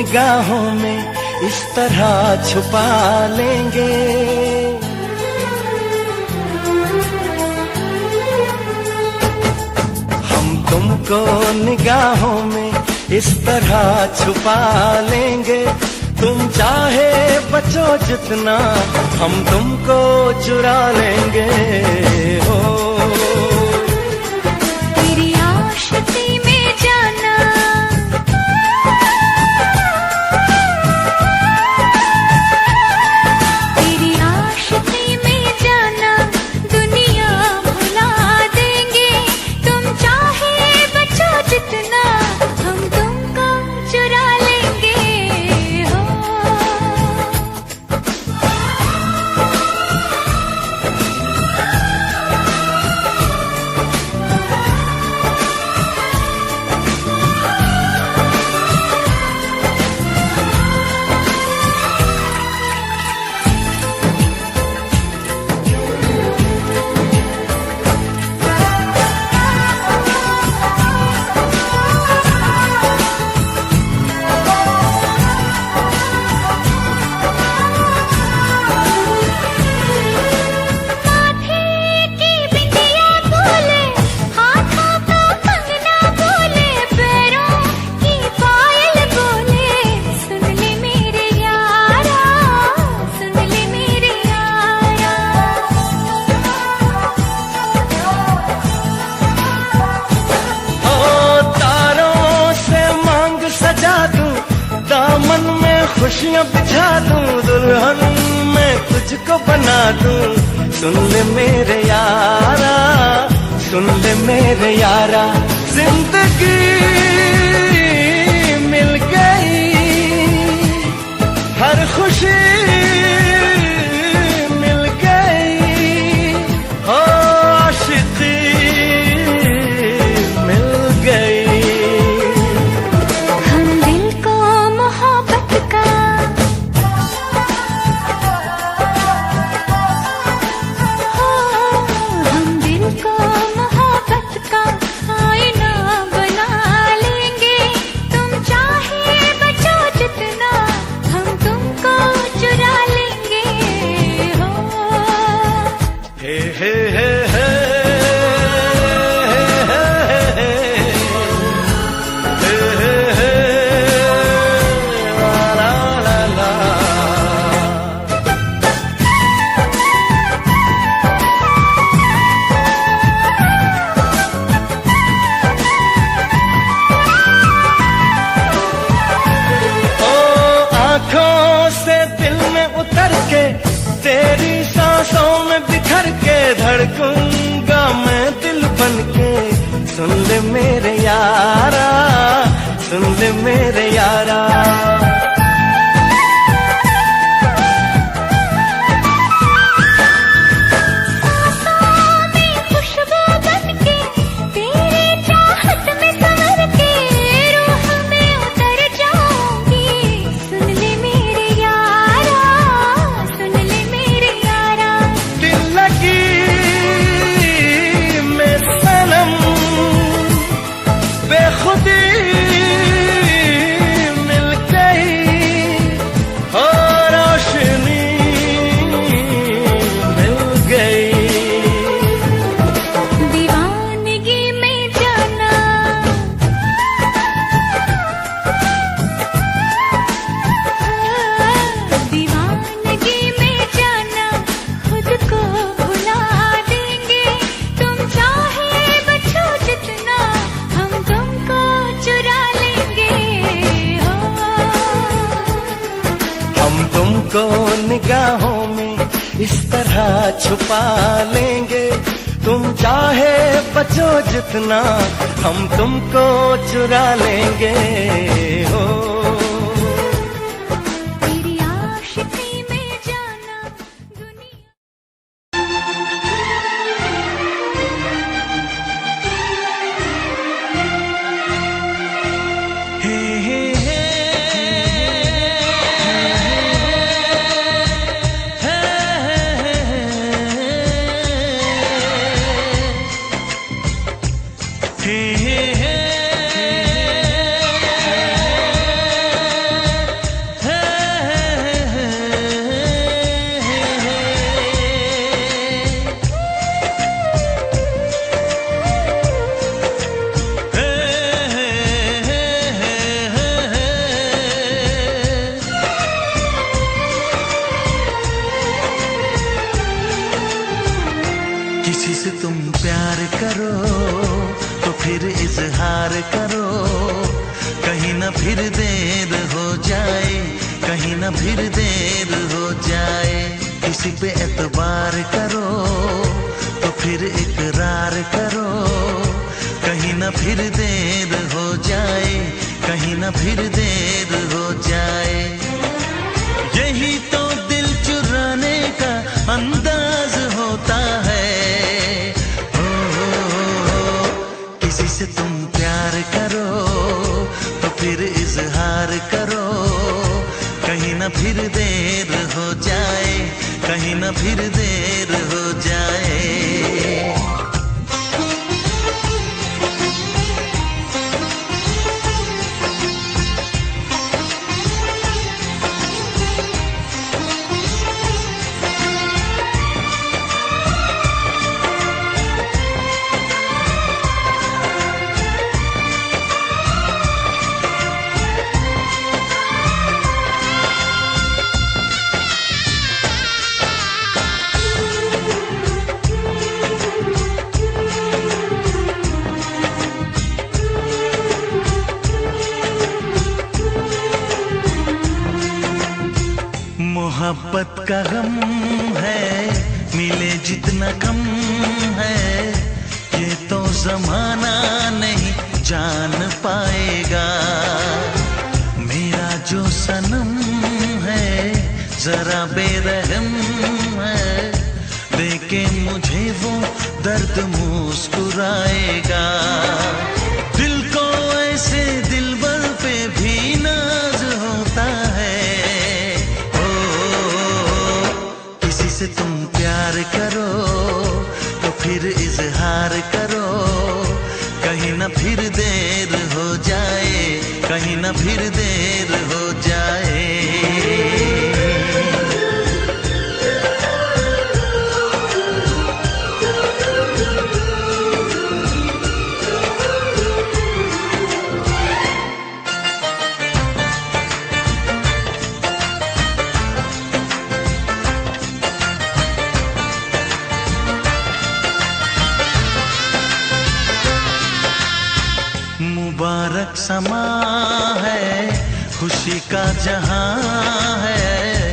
निगाहों में इस तरह छुपा लेंगे। हम तुमको निगाहों में इस तरह छुपा लेंगे। तुम चाहे बचो जितना हम तुमको चुरा लेंगे। हो तेरी आशिकी में जाना, तेरी आशिकी में जाना दुनिया भुला देंगे। तुम चाहे बचो जितना हम तुमको चुरा लेंगे। हो खुशियाँ बिछा दूं, दुल्हन मैं तुझको बना दूं। सुन ले मेरे यारा, सुन ले मेरे यारा, जिंदगी मिल गई, हर खुशी मिल गई। हो आशिकी मिल गई। तेरी सांसों में बिखर के धड़कूंगा मैं दिल बन के। सुन ले मेरे यारा, सुन ले मेरे यारा। तुमको निगाहों में इस तरह छुपा लेंगे। तुम चाहे बचो जितना हम तुमको चुरा लेंगे। हो तेरी आशिकी में जाना दुनिया। किसी से तुम प्यार करो तो फिर इजहार करो, कहीं ना फिर देर हो जाए, कहीं ना फिर देर हो जाए। किसी पे एतबार करो तो फिर इकरार करो, कहीं ना फिर देर हो जाए, कहीं ना फिर देर हो जाए। यही तो दिल चुराने का अंदाज होता है। किसी से तुम प्यार करो तो फिर इजहार करो, कहीं ना फिर देर हो जाए, कहीं ना फिर देर हो जाए। मोहब्बत का गम है, मिले जितना कम है, ये तो जमाना नहीं जान पाएगा। मेरा जो सनम है जरा बेरहम है, देखे मुझे वो दर्द मुस्कुराएगा। दिल को ऐसे दिलबर पे भी नाज होता है। से तुम प्यार करो तो फिर इजहार करो, कहीं ना फिर देर हो जाए, कहीं ना फिर देर हो जाए। मुबारक समा है, खुशी का जहां है,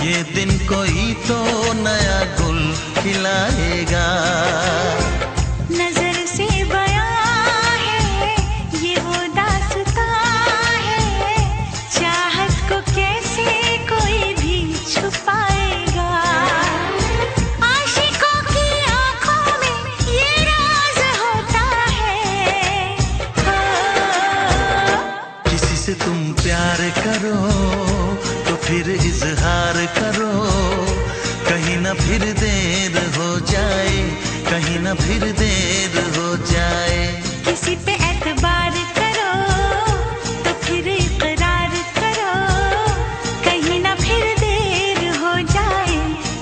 ये दिन कोई तो नया गुल खिलाएगा। नजर से बयां है ये वो दास्तां है, चाहत को कैसे कोई भी छुपाएगा। आशिकों की आंखों में ये राज होता है। किसी से तुम प्यार करो तो फिर इजहार करो, कहीं ना फिर देर हो जाए, कहीं ना फिर देर हो जाए। किसी पे एतबार करो तो फिर इकरार करो, कहीं ना फिर देर हो जाए,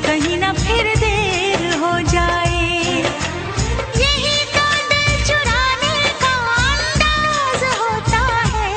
कहीं ना फिर देर हो जाए। यही तो दिल चुराने का अंदाज होता है।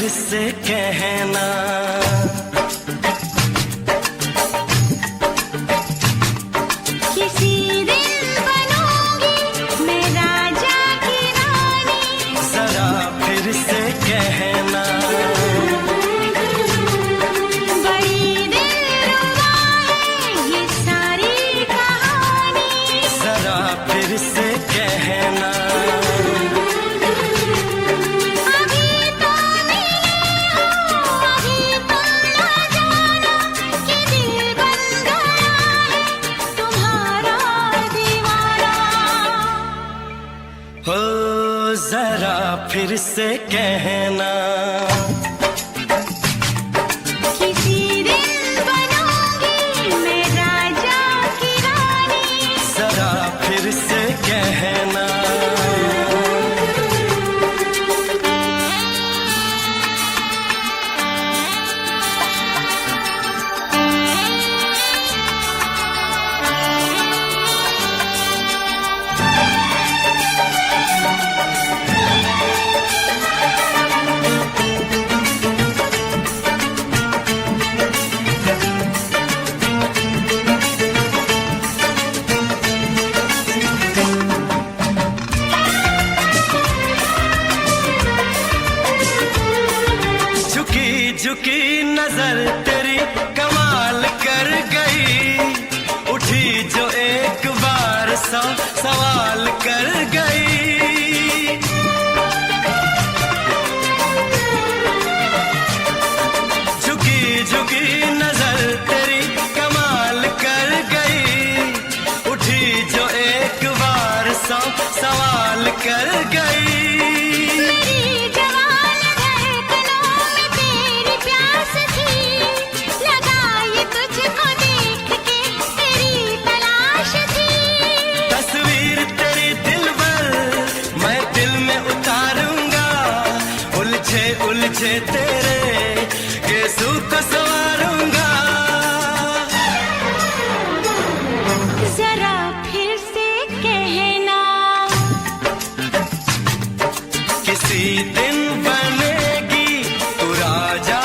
फिर से कहना। किसी दिन बनूंगी मैं राजा की रानी, जरा फिर से कहना। बड़ी दिलरुबा है ये सारी कहानी, जरा फिर से कहना। अभी तो मिले हो, अभी तुम ना जाना कि दिल बन गया है तुम्हारा दीवाना। हो जरा फिर से कहना। किसी दिन बनूंगी मैं राजा की रानी, जरा फिर से कहना। झुकी झुकी नजर तेरी कमाल कर गई, उठी जो एक बार सौ सवाल कर गई। झुकी झुकी नजर तेरी कमाल कर गई, उठी जो एक बार सौ सवाल कर गई। मेरी जवान धड़कनों में तेरी प्यास थी, लगाई तुझको देख के तेरी तलाश थी। तस्वीर तेरी दिल भर मैं दिल में उतारूंगा, उलझे उलझे तेरे गेसू को संवारूंगा। जरा फिर से कहना। किसी दिन बनेगी तू राजा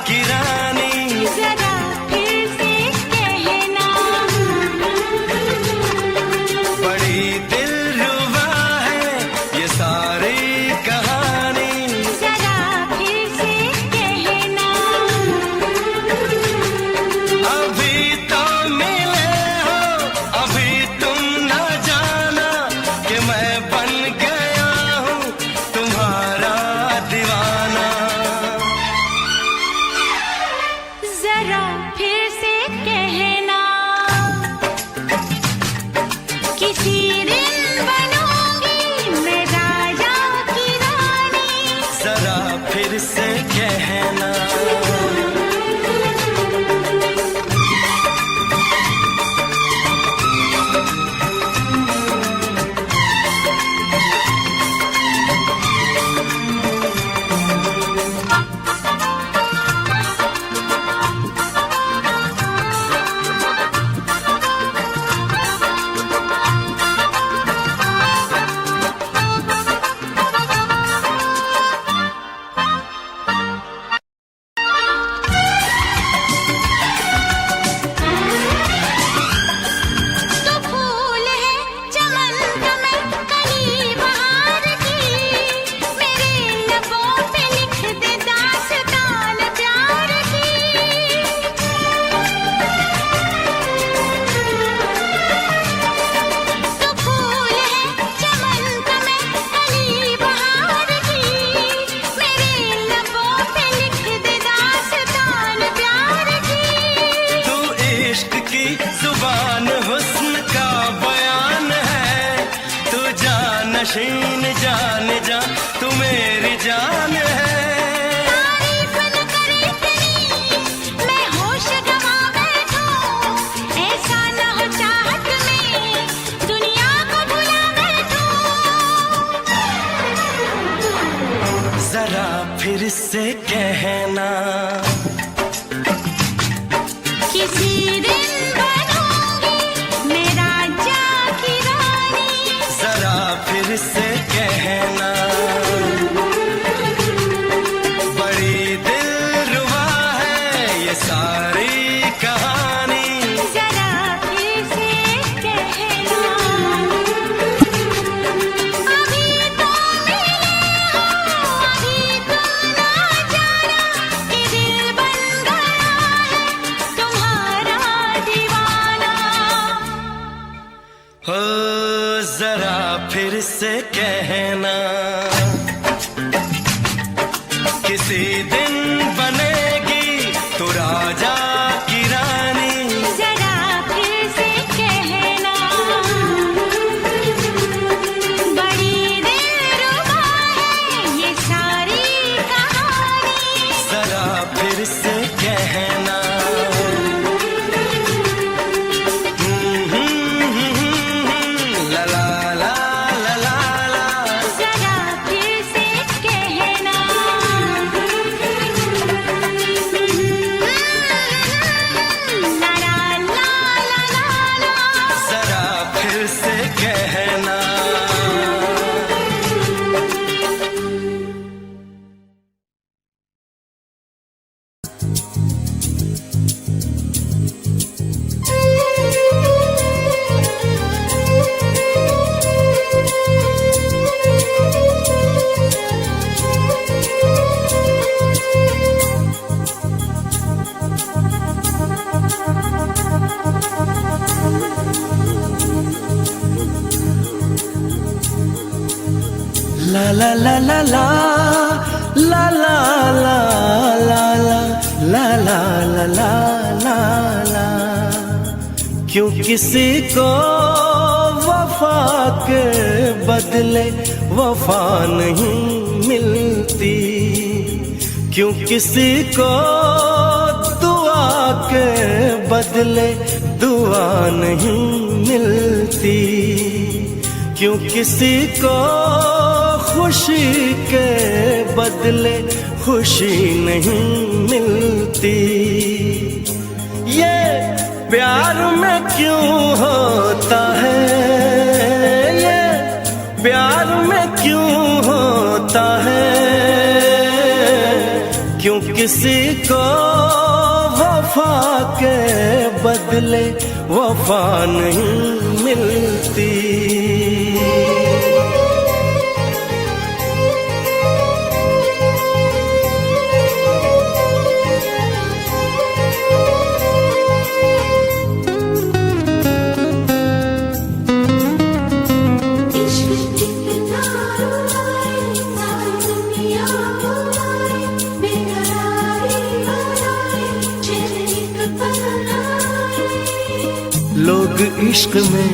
की रानी, जरा फिर से कहना। बड़ी दिलरुबा है ये सारी कहानी। जरा फिर से कहना। अभी तो मिले हो, अभी तुम न जाना कि मैं बन गया हूँ तुम्हारा दीवाना। जरा फिर से कहना। किसी दिन बनूंगी मैं राजा की रानी, जरा फिर से कहना। तो फूल है चमन का मैं कली बहार की, मेरे लबों पे लिख दे दास्तान प्यार की। तो फूल है चमन का मैं कली बहार की, मेरे लबों पे लिख दे दास्तान प्यार की। तू इश्क की जुबान हुस्न का बयान है, तू जानशीन जान जा तू मेरी जान है। तारीफ न करे तेरी मैं होश गवा बैठूं, ऐसा न हो चाहत में दुनिया को भुला बैठूं। जरा फिर से कहना। किसी दिन बनूंगी मैं राजा की रानी, जरा फिर से कहना। बड़ी हो जरा फिर से कहना, किसी दिन बनेगी तू राजा की रानी। जरा फिर से कहना, बड़ी दिलरुबा है ये सारी कहानी। जरा फिर से कहना, ला ला ला ला ला ला। जरा फिर से कहना, ला ला ला ला ला ला। जरा फिर से कहना। ला ला ला ला ला ला ला ला ला ला ला ला ला ला ला। क्यों किसी को वफा के बदले वफा नहीं मिलती, क्यों किसी को दुआ के बदले दुआ नहीं मिलती, क्यों किसी को खुशी के बदले खुशी नहीं मिलती। ये प्यार में क्यों होता है, ये प्यार में क्यों होता है, क्यों किसी को वफा के बदले वफा नहीं मिलती। लोग इश्क में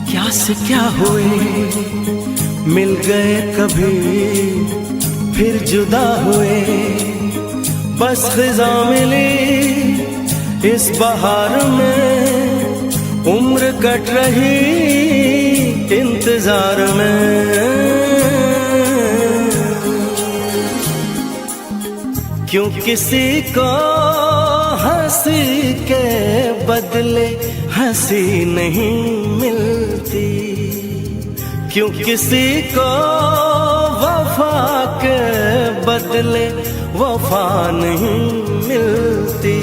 क्या से क्या हुए, मिल गए कभी फिर जुदा हुए। बस खिज़ा मिली इस बहार में, उम्र कट रही इंतजार में। क्यों किसी को हंसी के बदले हंसी नहीं मिलती, क्यों किसी को वफा के बदले वफा नहीं मिलती।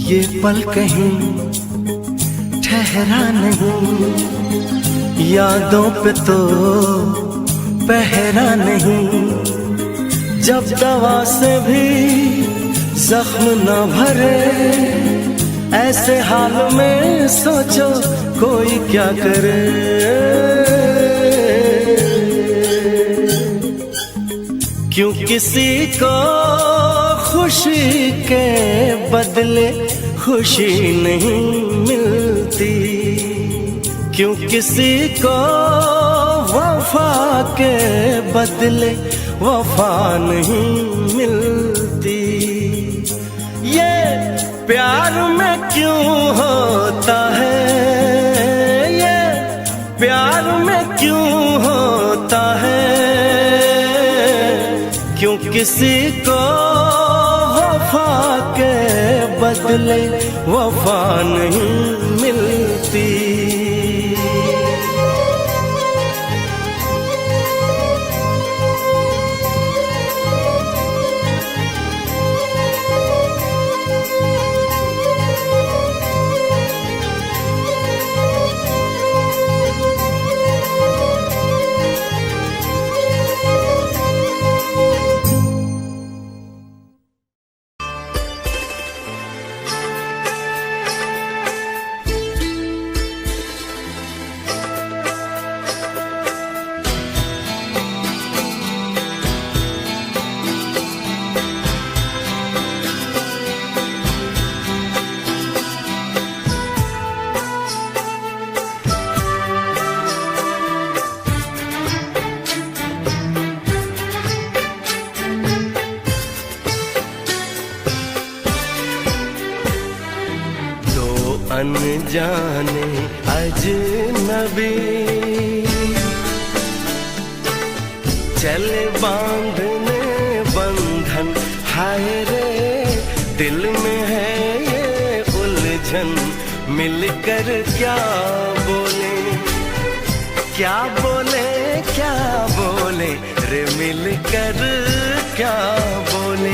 ये पल कहीं ठहरा नहीं, यादों पे तो पहरा नहीं। जब दवा से भी जख्म न भरे, ऐसे हाल में सोचो कोई क्या करे। क्यों किसी को खुशी के बदले खुशी नहीं मिलती, क्यों किसी को वफा के बदले वफा नहीं मिलती। ये प्यार में क्यों होता है, ये प्यार में क्यों होता है, क्यों किसी को वफा के बदले वफा नहीं मिलती। अनजाने अजनबी चले बांधने बंधन, हाय रे दिल में है ये उलझन। मिलकर क्या बोले, क्या बोले, क्या बोले रे, मिलकर क्या बोले।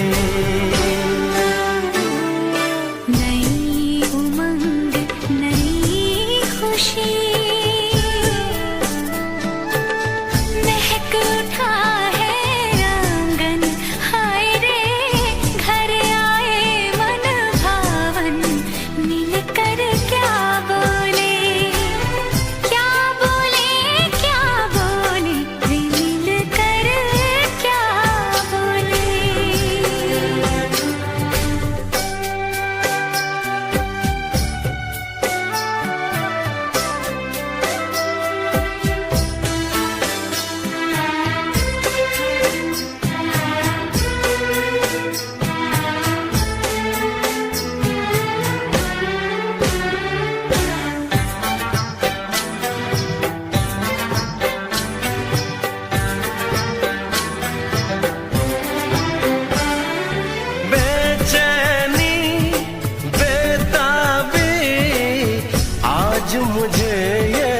मुझे ये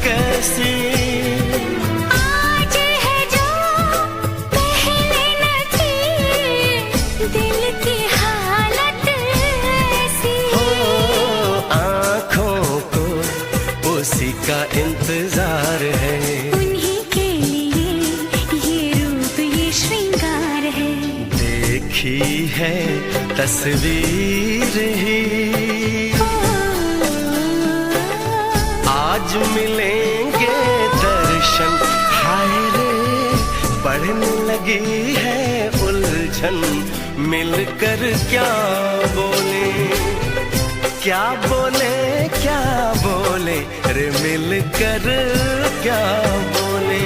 कैसी आज है जो पहले न थी, दिल की हालत ऐसी हो, आँखों को उसी का इंतजार है। उन्हीं के लिए ये रूप ये श्रृंगार है। देखी है तस्वीर ही आज मिलेंगे दर्शन, हाय रे बढ़ने लगी है उलझन। मिलकर क्या बोले, क्या बोले, क्या बोले रे, मिलकर क्या बोले।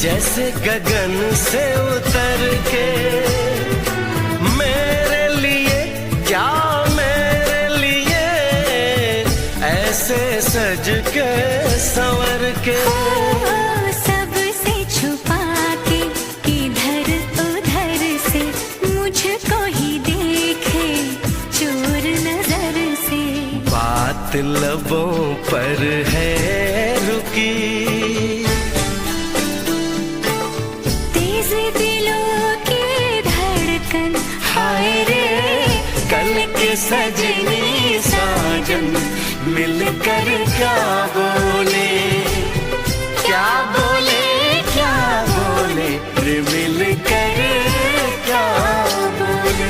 जैसे गगन से उतर के मेरे लिए, क्या मेरे लिए ऐसे सज के संवर के। सबसे छुपा के इधर उधर से मुझको ही देखे चोर नजर से। बात लबों पर है रुकी, दिलों की धड़कन, हाय रे कल के सजनी साजन। मिलकर क्या बोले, क्या बोले, क्या बोले रे, मिलकर क्या बोले।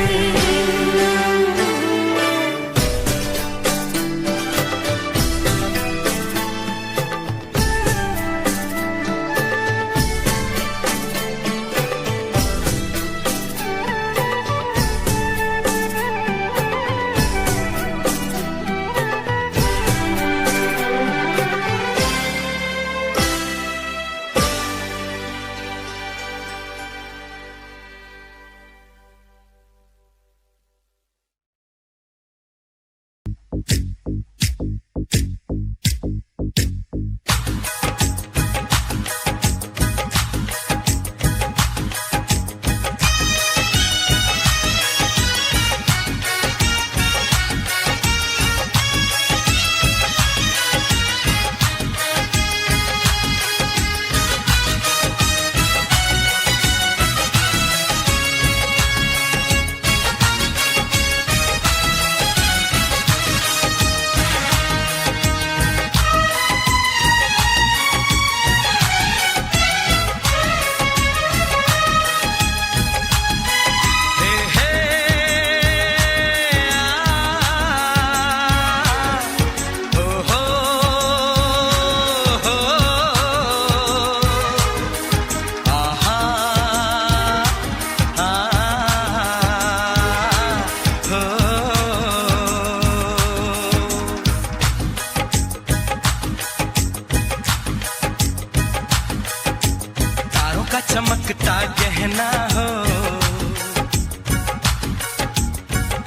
चमकता गहना हो,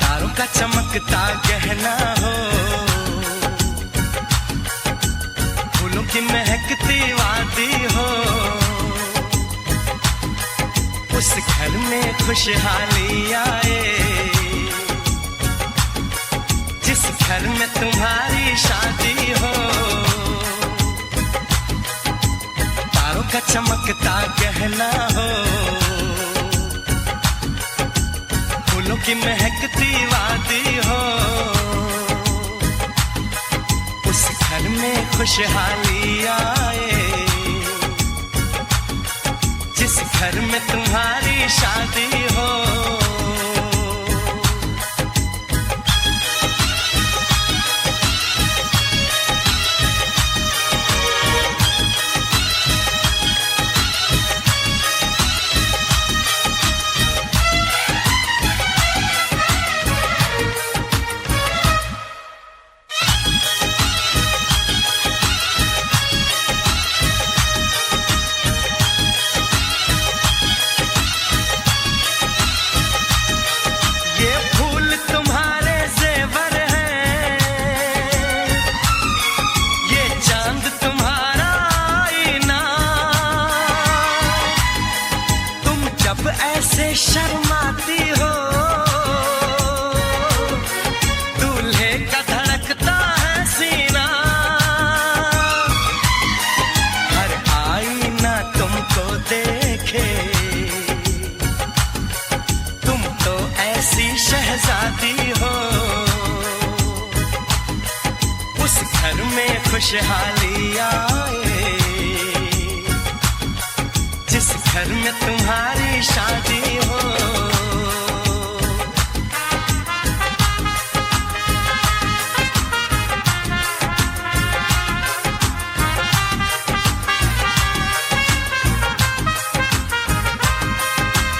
तारों का चमकता गहना हो, फूलों की महकती वादी हो, उस घर में खुशहाली आए जिस घर में तुम्हारी शादी हो। का चमकता गहना हो, फूलों की महकती वादी हो, उस घर में खुशहाली आए जिस घर में तुम्हारी शादी हो। ऐसे शर्माती हो, दूल्हे का धड़कता है सीना, हर आईना तुमको देखे, तुम तो ऐसी शहजादी हो, उस घर में खुशहाली आए जिस घर में तुम्हारी शादी हो।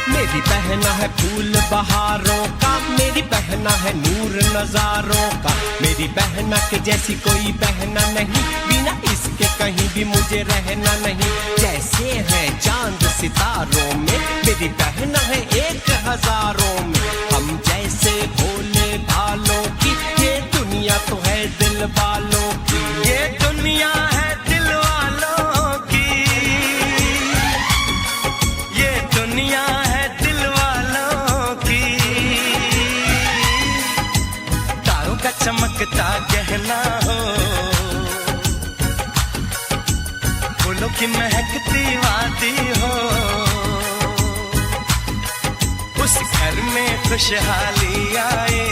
मेरी बहना है फूल बहारों का, मेरी बहना है नूर नजारों का, मेरी बहना के जैसी कोई बहना नहीं, बिना इसके कहीं भी मुझे रहना नहीं। जैसे है चांद सितारों में, मेरी बहना है एक हजारों में, हम जैसे भोले भालों की, ये दुनिया तो है दिल वालों की, ये दुनिया है दिल वालों की, ये दुनिया है दिल वालों की। तारों का चमकता गहना हो, फूलों की महकती वादी हो, उस घर में खुशहाली आए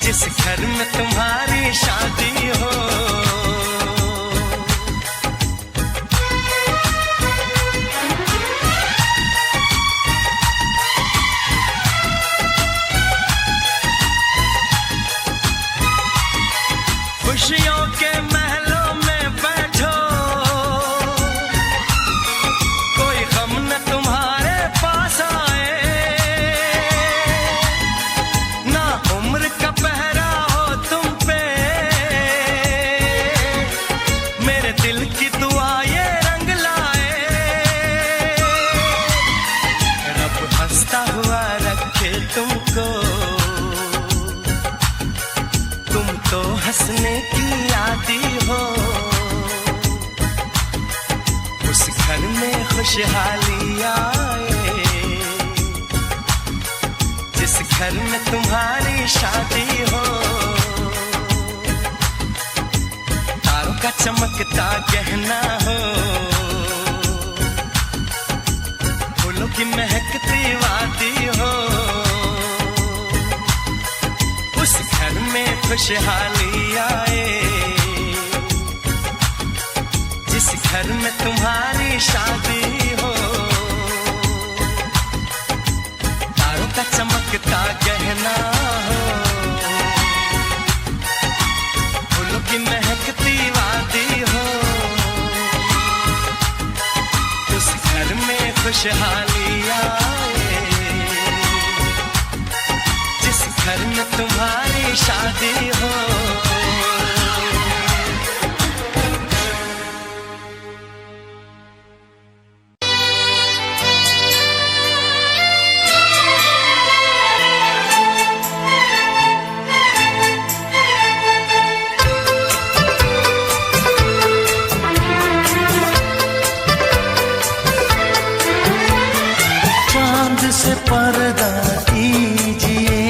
जिस घर में तुम्हारी शादी हो। खुशहाली आए, जिस घर में तुम्हारी शादी हो, तारों का चमकता गहना हो, फूलों की महकती वादी हो, उस घर में खुशहाली आए, जिस घर में तुम्हारी शादी हो, तारों का चमकता गहना हो, फूलों की महकती वादी हो, उस घर में खुशहाली आए, जिस घर में तुम्हारी शादी हो। से पर्दा कीजिए,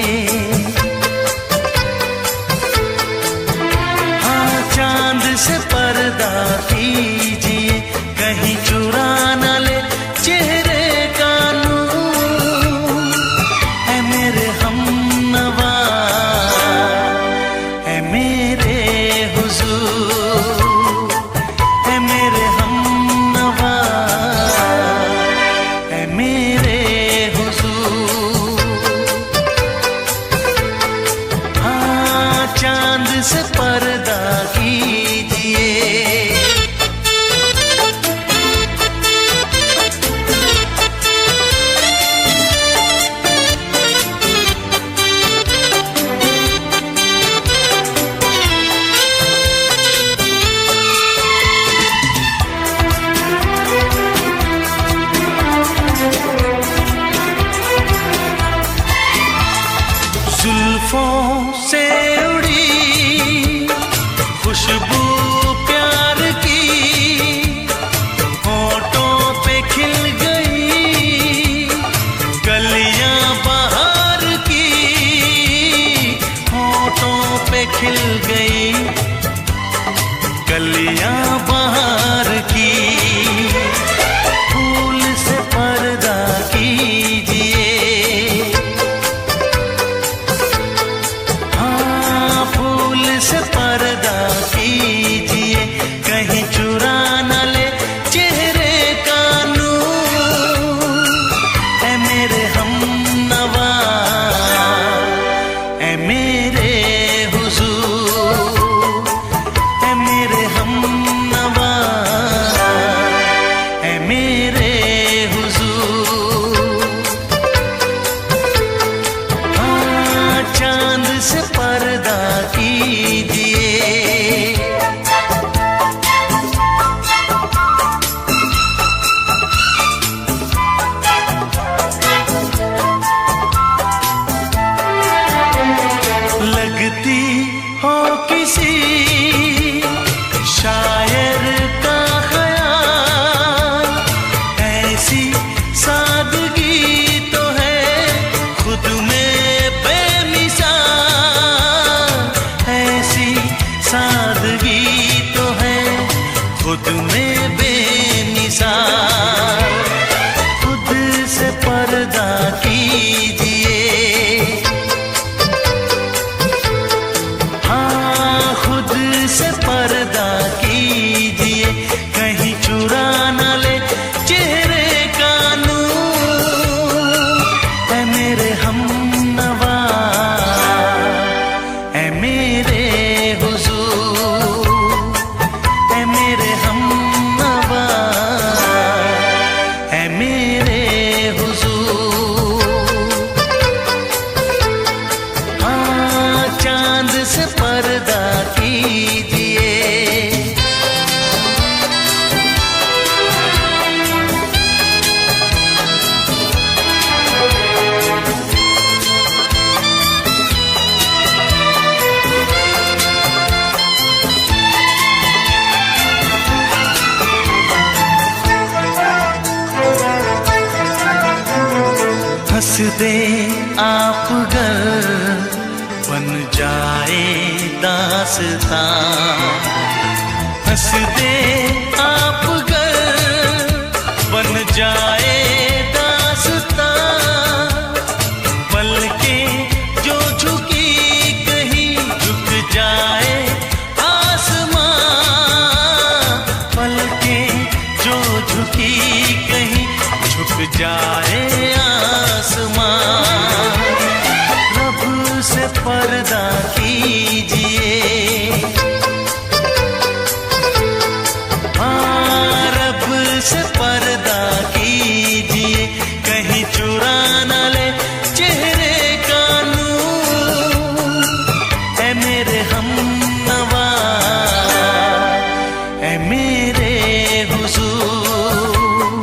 हाँ चांद से पर्दा कीजिए, कहीं चुरा न ले चेहरे का नूर। है मेरे हमनवा, है मेरे हुजूर, है मेरे हमनवा, है मेरे दे आप गर बन जाए दास्तां, हंस दे आप गर बन जाए दास्तां, पलके जो झुकी कहीं झुक जाए आसमां, पलके जो झुकी कहीं झुक जाए आसमां। रब से पर्दा कीजिए, हाँ रब से पर्दा कीजिए, कहीं चुरा न ले चेहरे का नूर। ऐ मेरे हमनवा, ऐ मेरे हुजूर,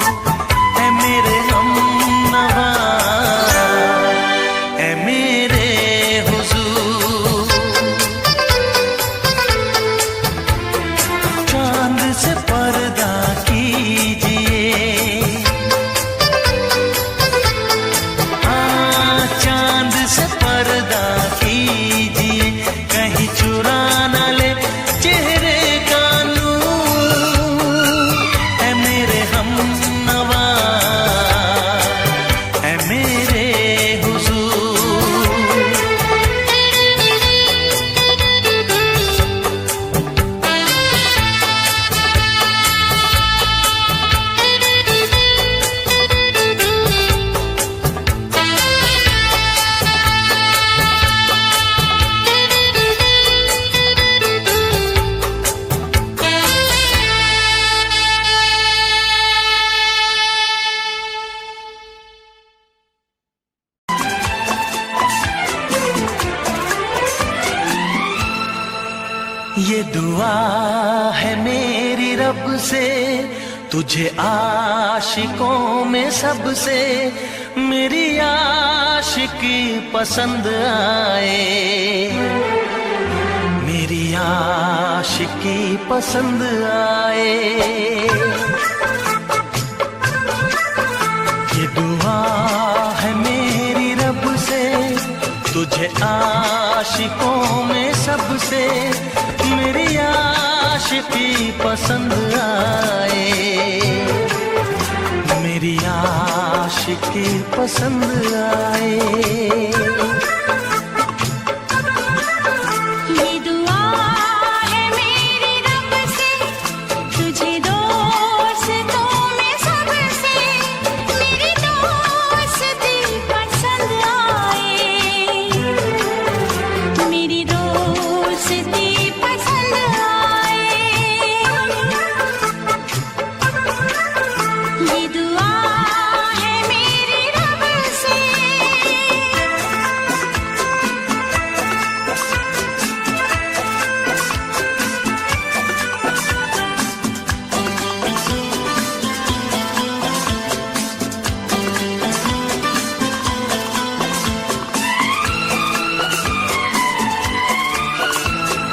ऐ मेरे हमनवा, ऐ मेरे हुजूर। चांद से पर्दा कीजिए, हाँ चांद से पर्दा कीजिए, कहीं चुरा न ले चेहरे का नूर। ऐ मेरे हमनवा, ऐ मेरे हुजूर। ये दुआ है मेरी रब से, तुझे आशिकों में सबसे मेरी आशिकी पसंद आए, मेरी आशिकी पसंद आए। ये दुआ है मेरी रब से, तुझे आशिकों में सबसे मेरी आशिकी पसंद आए, मेरी आशिकी पसंद आए। ये दुआ है मेरी रब से, तुझे दोस्तों में सबसे मेरी दोस्ती पसंद आए, मेरी दोस्ती पसंद आए। ये दुआ है मेरी रब से।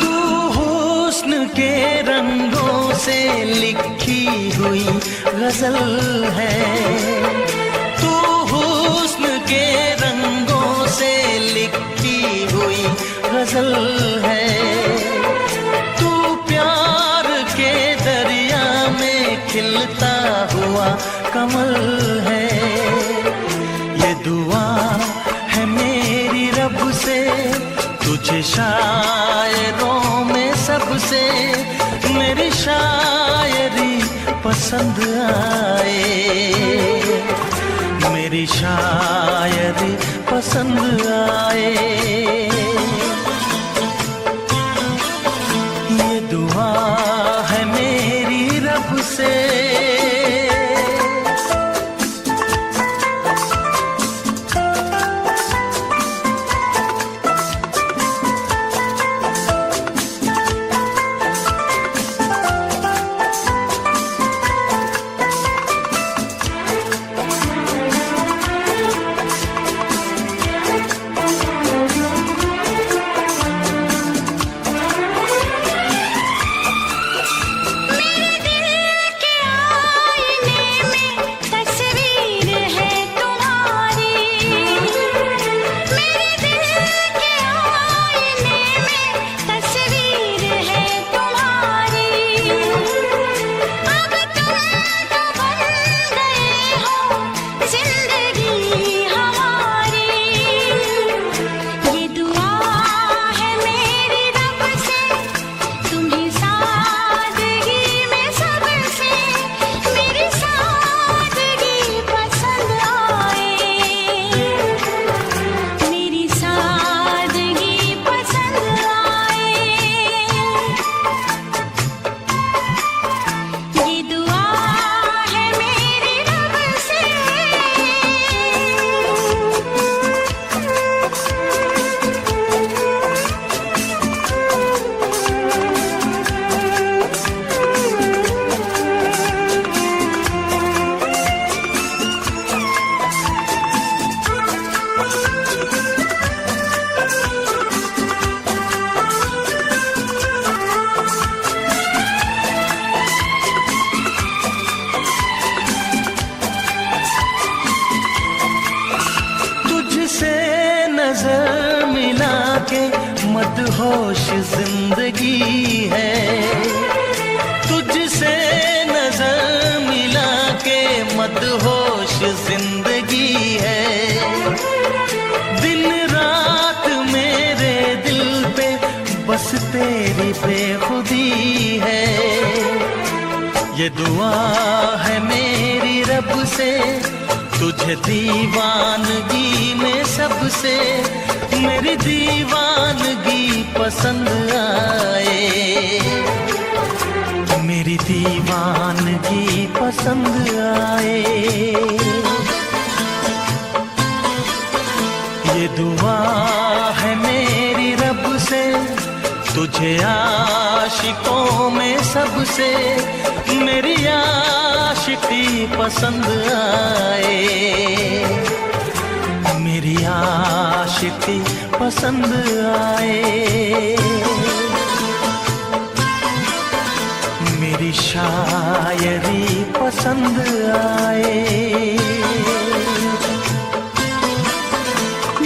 तू हुस्न के रंगों से लिखी हुई गजल है, तू हुस्न के रंगों से लिखी हुई गजल है, तू प्यार के दरिया में खिलता हुआ कमल है। ये दुआ है मेरी रब से, तुझे शायरों में सबसे मेरी शायरी पसंद आए, मेरी शायरी पसंद आए। ये दुआ है मेरी रब से। मदहोश जिंदगी है, तुझसे नजर मिला के मदहोश जिंदगी है। दिन रात मेरे दिल पे बस तेरी बेखुदी है। ये दुआ है मेरी रब से, तुझे दीवानगी में सबसे मेरी दीवानगी पसंद आए, मेरी दीवानगी पसंद आए। ये दुआ है मेरी रब से, तुझे आशिकों में सबसे मेरी आशिकी पसंद आए, मेरी आशिकी पसंद आए। मेरी शायरी पसंद आए,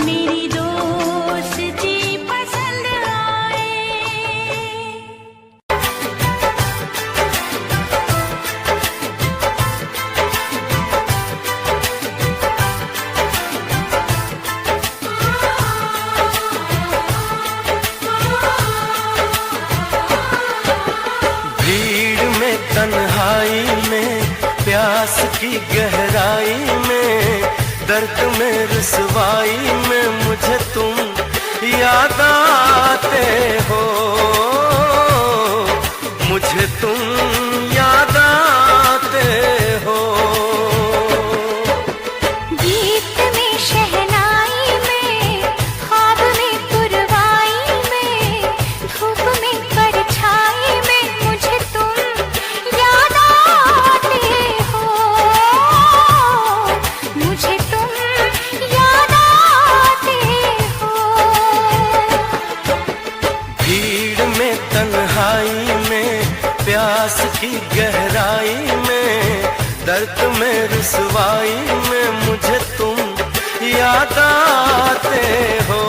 मेरी दोस्ती पसंद आए। भीड़ में तन्हाई में प्यास की गहराई में दर्द में रुसवाई में मुझे तुम याद आते हो, मुझे तुम याद आते हो। गीत में शहनाई में ख्वाब में पुरवाई में धूप में परछाई में मुझे तुम याद आते हो, मुझे तुम याद आते हो। भीड़ में तन्हाई में प्यास की गहराई में दर्द में रुसवाई में मुझे तुम याद आते हो,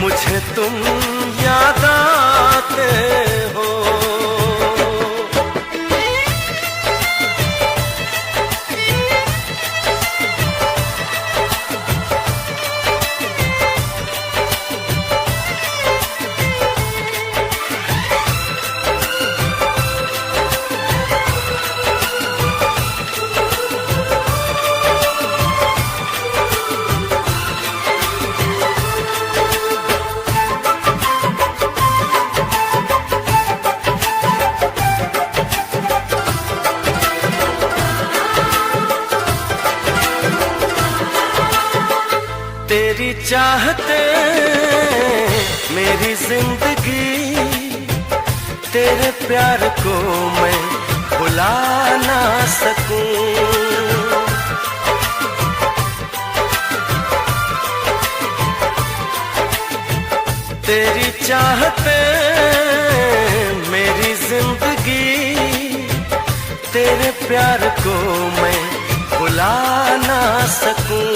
मुझे तुम याद आते हो। तेरी चाहते मेरी जिंदगी, तेरे प्यार को मैं भुला ना सकूं। तेरी चाहते मेरी जिंदगी, तेरे प्यार को मैं भुला ना सकूं।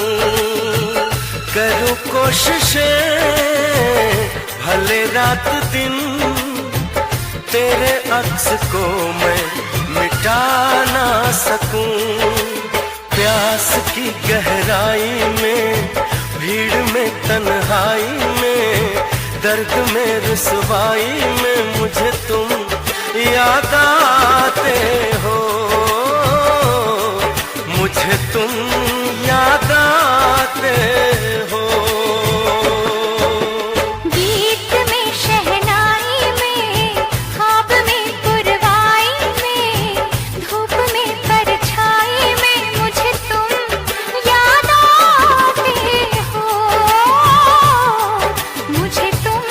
करूं कोशिशें भले रात दिन, तेरे अक्स को मैं मिटा ना सकूं। प्यास की गहराई में भीड़ में तन्हाई में दर्द में रुसवाई में मुझे तुम याद आते हो, मुझे तुम याद आते हो। गीत में शहनाई में ख्वाब में पुरवाई में धूप में परछाई में मुझे तुम याद आते हो, मुझे तुम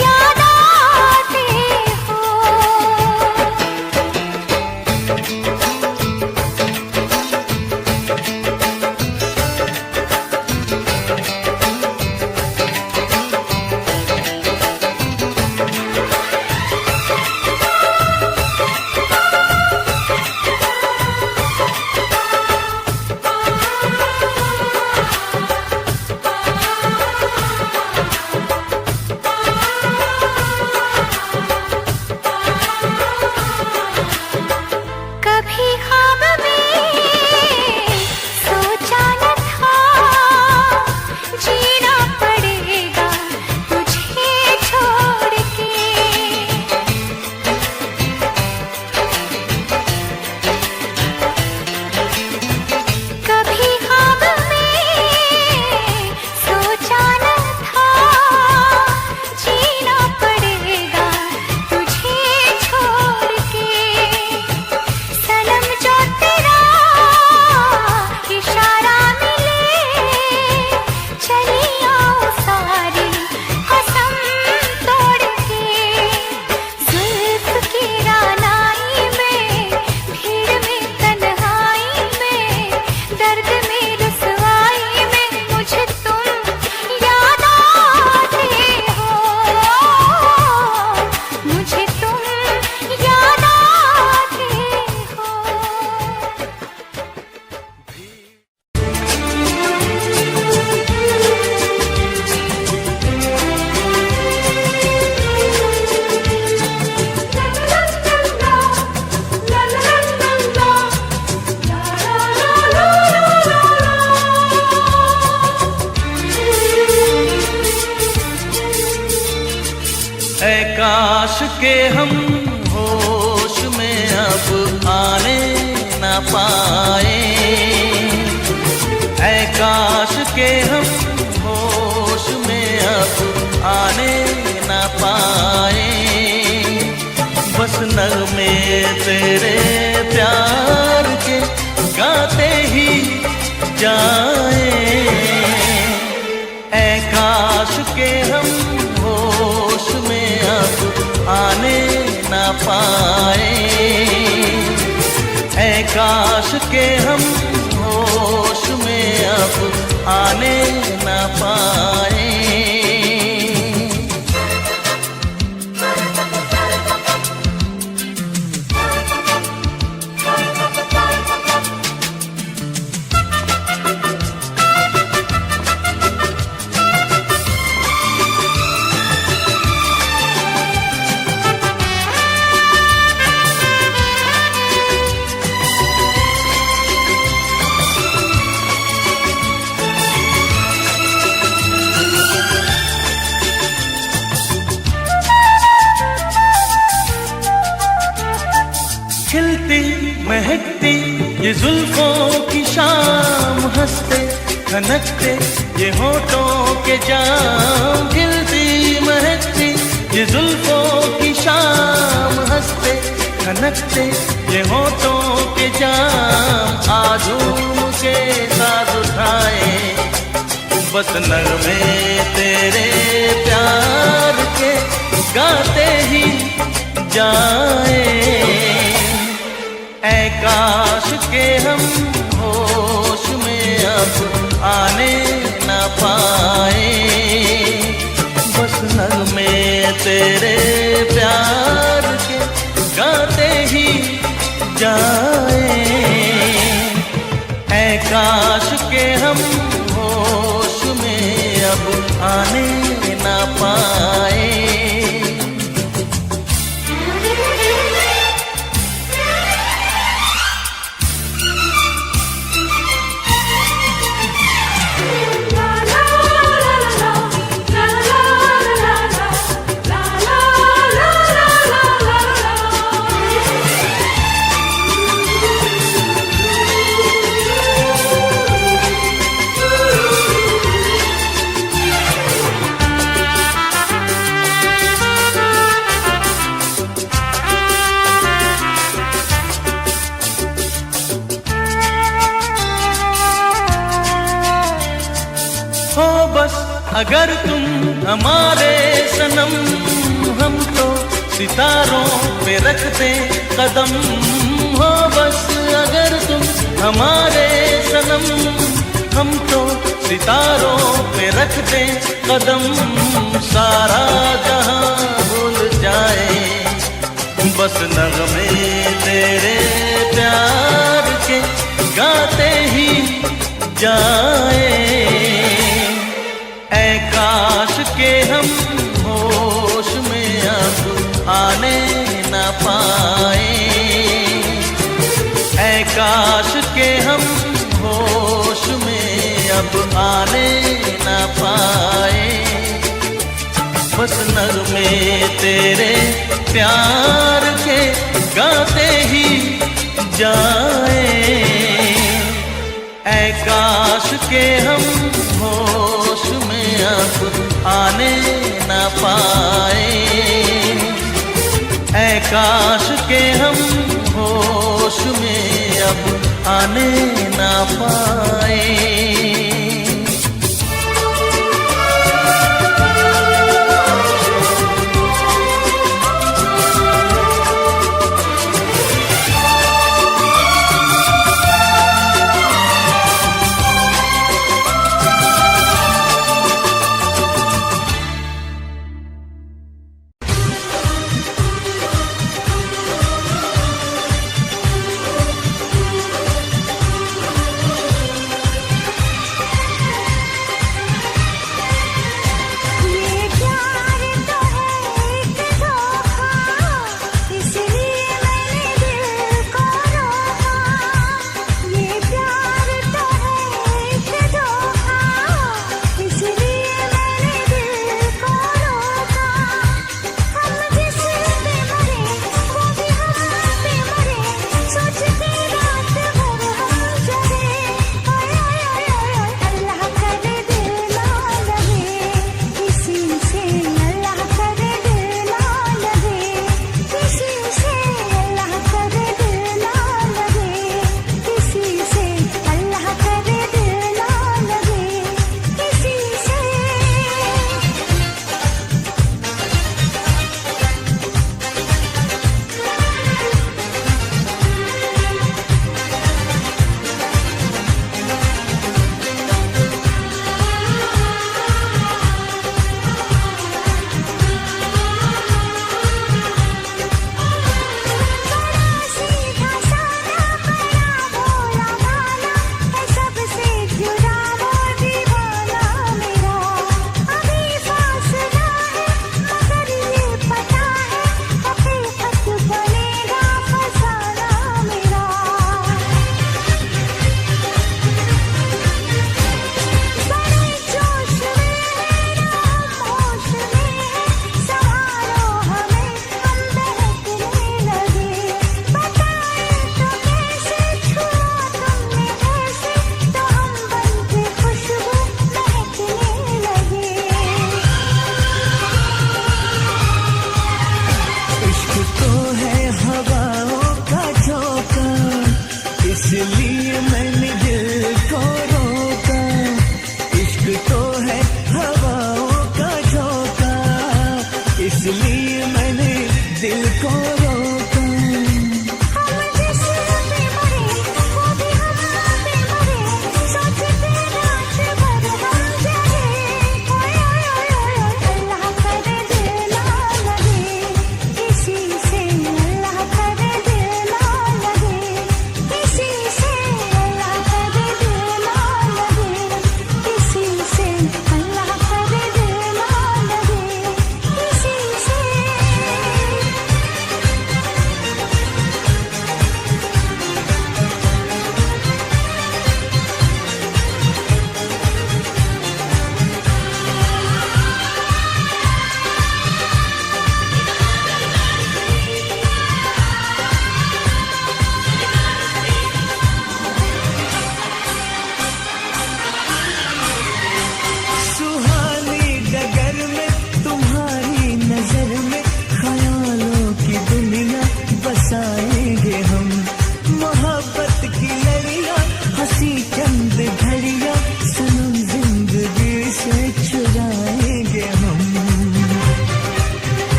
याद आते हो। के हम होश में अब आने ना पाए, ऐ काश के हम होश में अब आने ना पाए। बस नगमे तेरे प्यार के गाते ही जाए, ऐ काश के हम होश में अब आने ना पाए, ऐ काश के हम होश में अब आने ना पाए। खिलती महकती ये जुल्फों की शाम, हंसते खनकते ये होठों के जाम। खिलती महकती ये जुल्फों की शाम, हंसते खनकते ये होठों के जाम। आजूम के साथ उठाए बस नगमे तेरे प्यार के गाते ही जाए, ऐ काश के हम होश में अब आने ना पाए। बस नगमे तेरे प्यार के गाते ही जाए, ऐ काश के हम होश में अब आने ना पाए। हो बस अगर तुम हमारे सनम, हम तो सितारों पे रखते कदम। हो बस अगर तुम हमारे सनम, हम तो सितारों पे रखते कदम। सारा जहां भूल जाए बस नगमे तेरे प्यार के गाते ही जाए, ऐ काश के हम होश में अब आने ना पाए, ऐ काश के हम होश में अब आने ना पाए। बस नगमे तेरे प्यार के गाते ही जाए, ऐ काश के हम होश में अब आने ना पाए, ऐ काश के हम होश में अब आने ना पाए।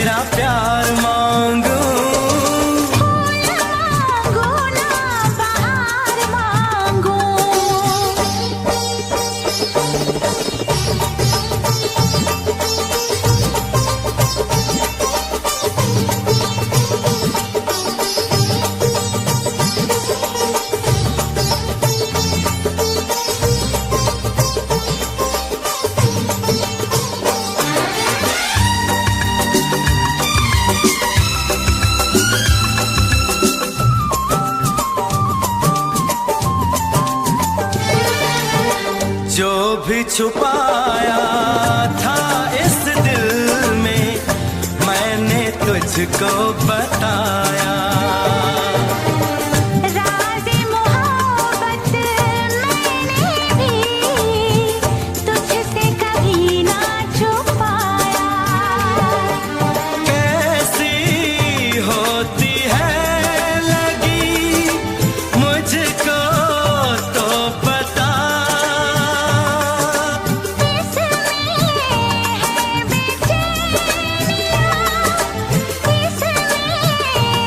तेरा प्यार मांगू। फूल मांगो ना बहार मांगो। जो भी छुपाया था इस दिल में मैंने तुझको बताया। राज़े मोहब्बत मैंने भी तुझसे कभी ना छुपाया। कैसी होती है लगी मुझको तो बता। इसमें है बेचैनियाँ, इसमें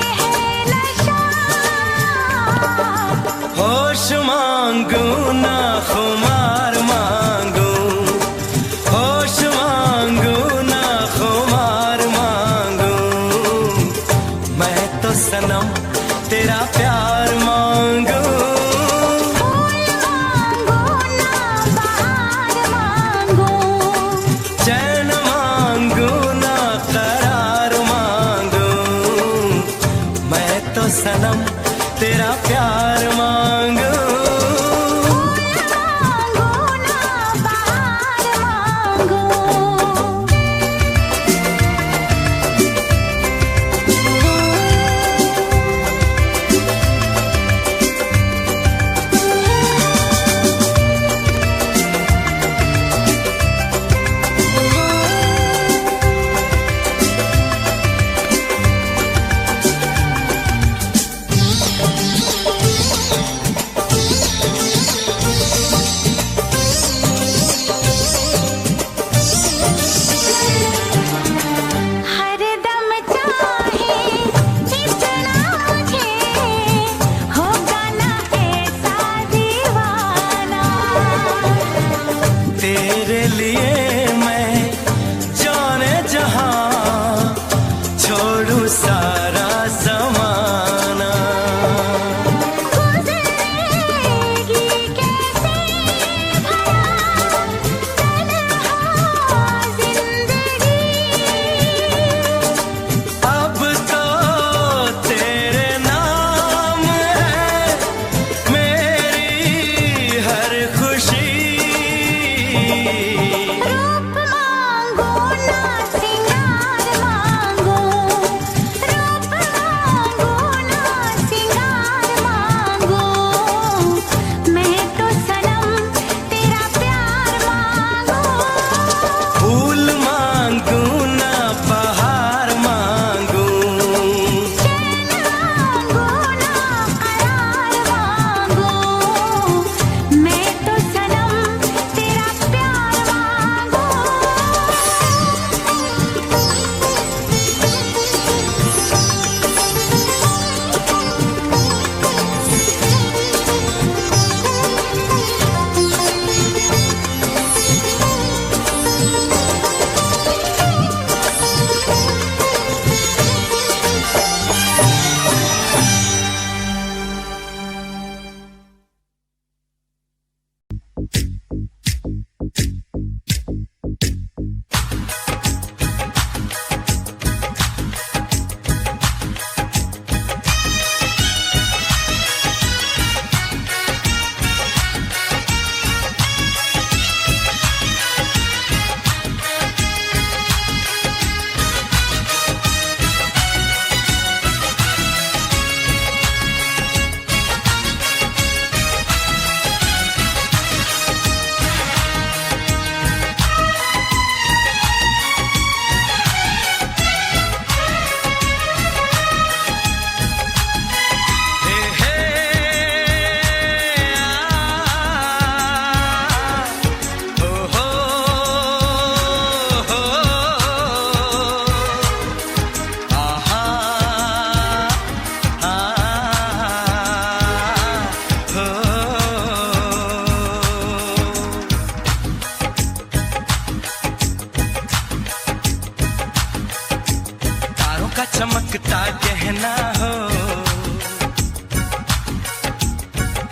का चमकता गहना हो,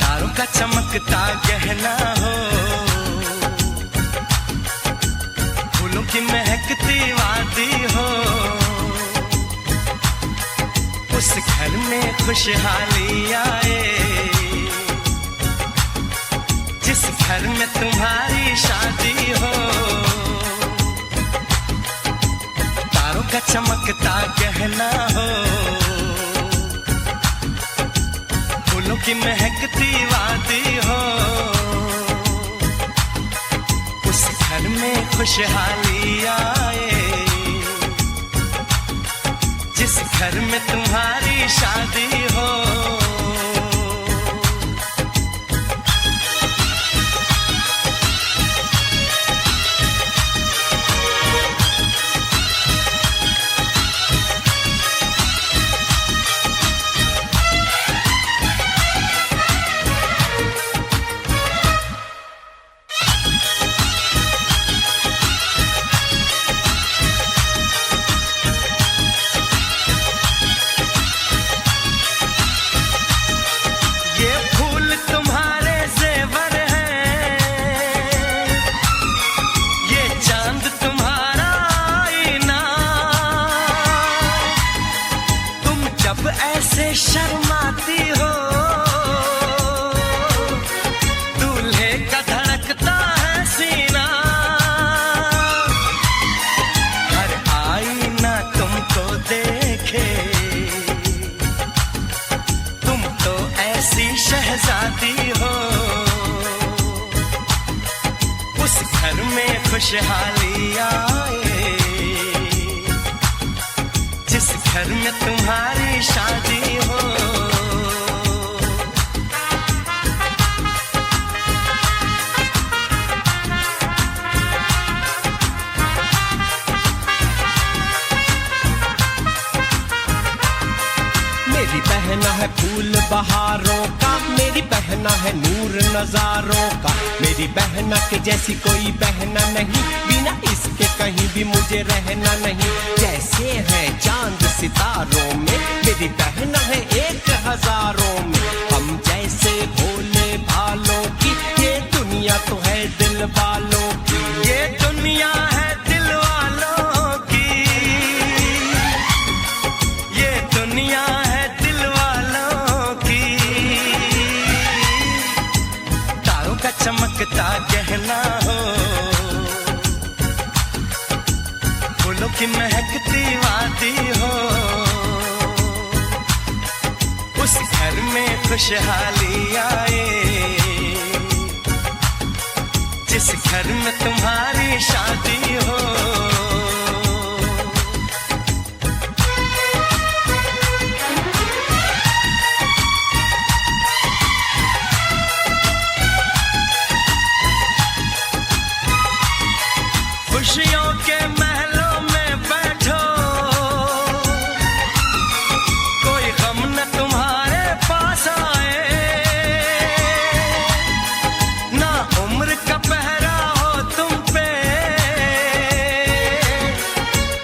तारों का चमकता गहना हो, फूलों की महकती वादी हो, उस घर में खुशहाली आए, जिस घर में तुम्हारी शादी हो। तारों का चमकता गहना हो, फूलों की महकती वादी हो, उस घर में खुशहाली आए, जिस घर में तुम्हारी शादी हो। ऐसे शर्माती हो, दूल्हे का धड़कता है सीना, हर आईना तुमको देखे, तुम तो ऐसी शहजादी हो, उस घर में खुशहाली आए, जिस घर में तुम्हारी शादी हो। मेरी बहना है फूल बहारों का, मेरी बहना है नूर नजारों का, मेरी बहना के जैसी कोई बहना नहीं, बिना इसके कहीं भी मुझे रहना नहीं। जैसे है चांद सितारों में, मेरी बहना है 1000 में, हम जैसे भोले भालों की, ये दुनिया तो है दिल वालों की, ये दुनिया है दिल वालों की, ये दुनिया है दिल वालों की। तारों का चमकता गहना हो, फूलों की महकती वादी हो, उस घर में खुशहाली आए, जिस घर में तुम्हारी शादी हो। खुशियों के महलों में बैठो, कोई गम न तुम्हारे पास आए, ना उम्र का पहरा हो तुम पे,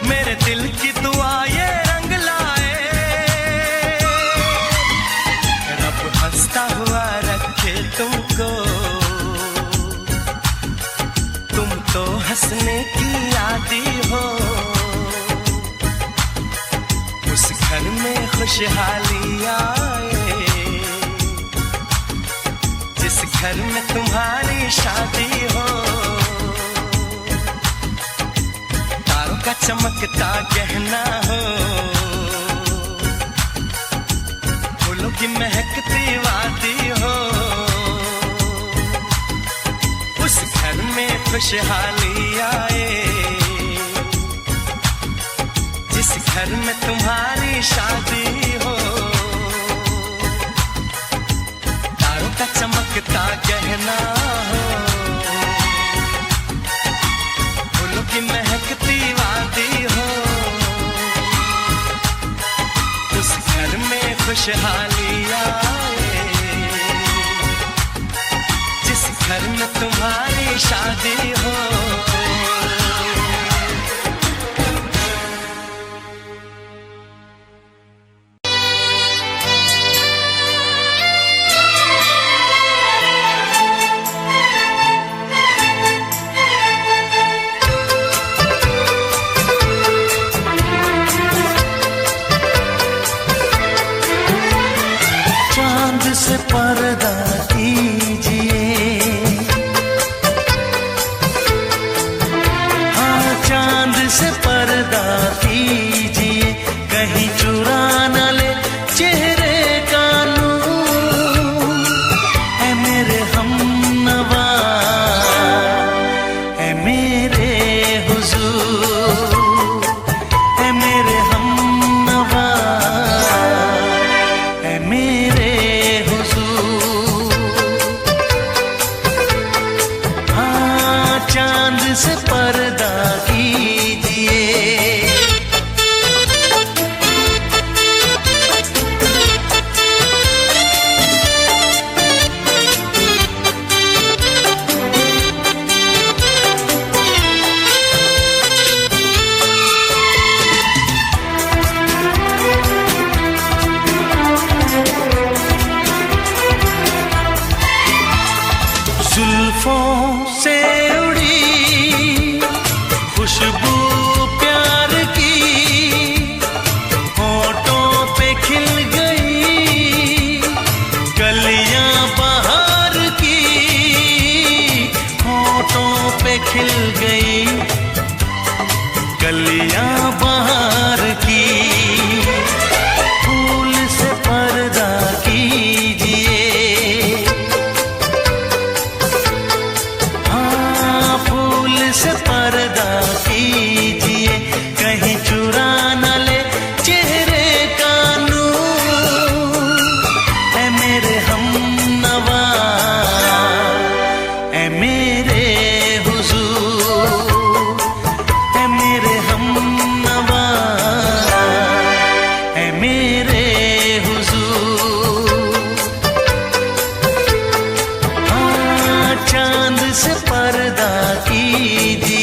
मेरे दिल की दुआ ये रंग लाए, रब हंसता हुआ रखे तुमको, तुम तो हंसने की आदी हो, उस घर में खुशहाली आए, जिस घर में तुम्हारी शादी हो। तारों का चमकता गहना हो, फूलों की महकती वादी हो, उस घर में खुशहाली आए, जिस घर में तुम्हारी शादी हो। तारों का चमकता गहना हो, फूलों की महकती वादी हो, उस घर में खुशहाली आए, जिस घर में तुम्हारी शादी हो। पर्दा कीजिए, हाँ चांद से पर्दा कीजिए, कहीं चुरा न ले चेहरे का नूर। ऐ मेरे हमनवा, ऐ मेरे हुजूर, ऐ मेरे हमनवा, ऐ मेरे हुजूर। हाँ चांद से पर्दा कीजिए। जुल्फों से उड़ी खुशबू प्यार की, होठों पे खिल गई कलियां बहार की, होठों पे खिल गई कलियां बहार की। फूल से पर्दा कीजिए, से पर्दा कीजिए, कहीं चुरा न ले चेहरे का नूर। ऐ मेरे हमनवा, ऐ मेरे हुजूर, ऐ मेरे हमनवा, ऐ मेरे हुजूर। हाँ चांद से पर्दा कीजिए।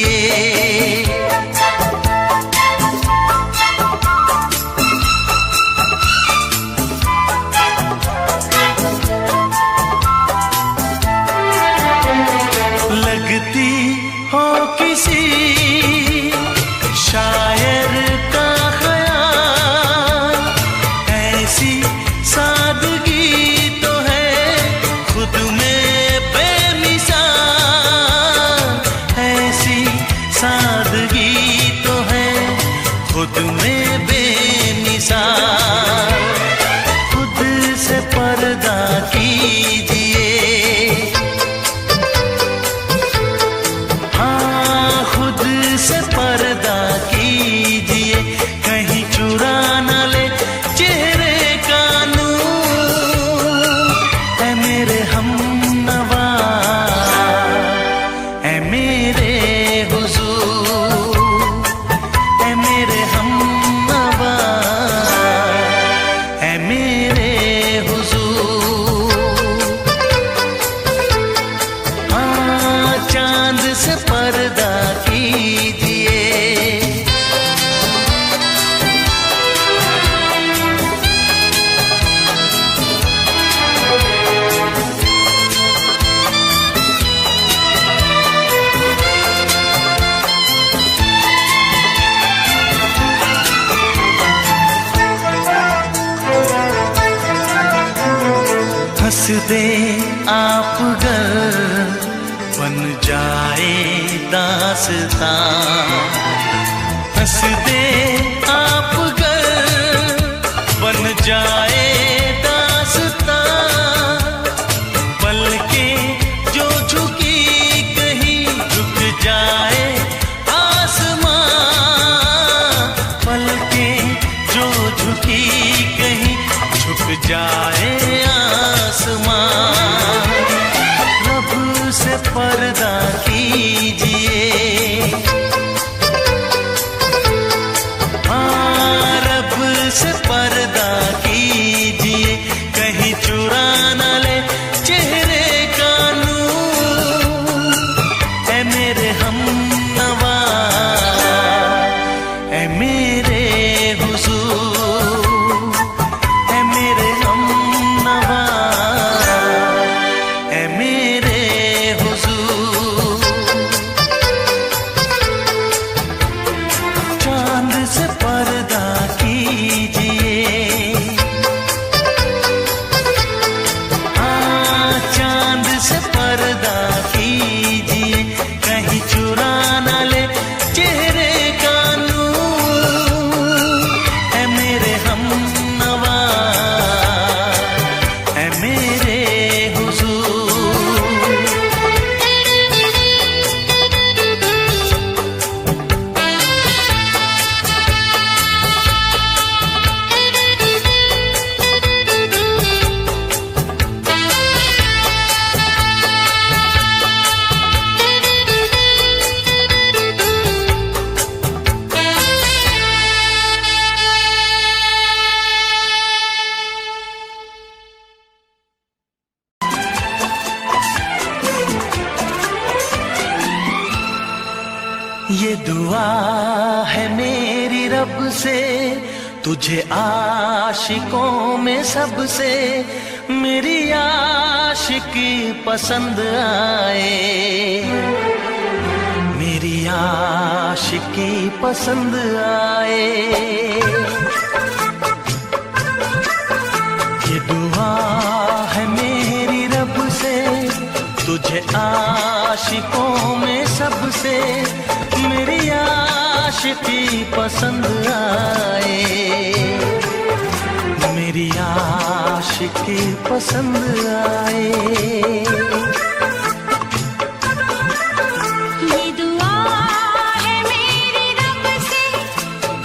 लगती हो किसी शायर का ख़याल, ऐसी सादगी तो है खुद में बेमिसाल, ऐसी सादगी तो है खुद में बेमिसाल। खुद से पर्दा कीजिए, हाँ खुद से पर्दा कीजिए, कहीं चुरा न ले चेहरे का नूर। ऐ मेरे हमनवा, ऐ मेरे हुजूर, ऐ मेरे हमनवा, ऐ मेरे हुजूर। हाँ चांद से पर्दा कीजिए। हंस दे आप गर बन जाए दास्तां, हंस दे आप गर बन जाए दास्तां। पलकें जो झुकी कहीं झुक जाए आसमां, पलकें जो झुकी कहीं झुक जाए आसमां। रब से पर्दा कीजिए, ये दुआ है मेरी रब से, तुझे आशिकों में सबसे मेरी आशिकी पसंद आए, मेरी आशिकी पसंद आए। ये दुआ है मेरी रब से, तुझे आशिकों में सबसे मेरी आशिकी पसंद आए, मेरी आशिकी पसंद आए। ये दुआ है मेरी रब से,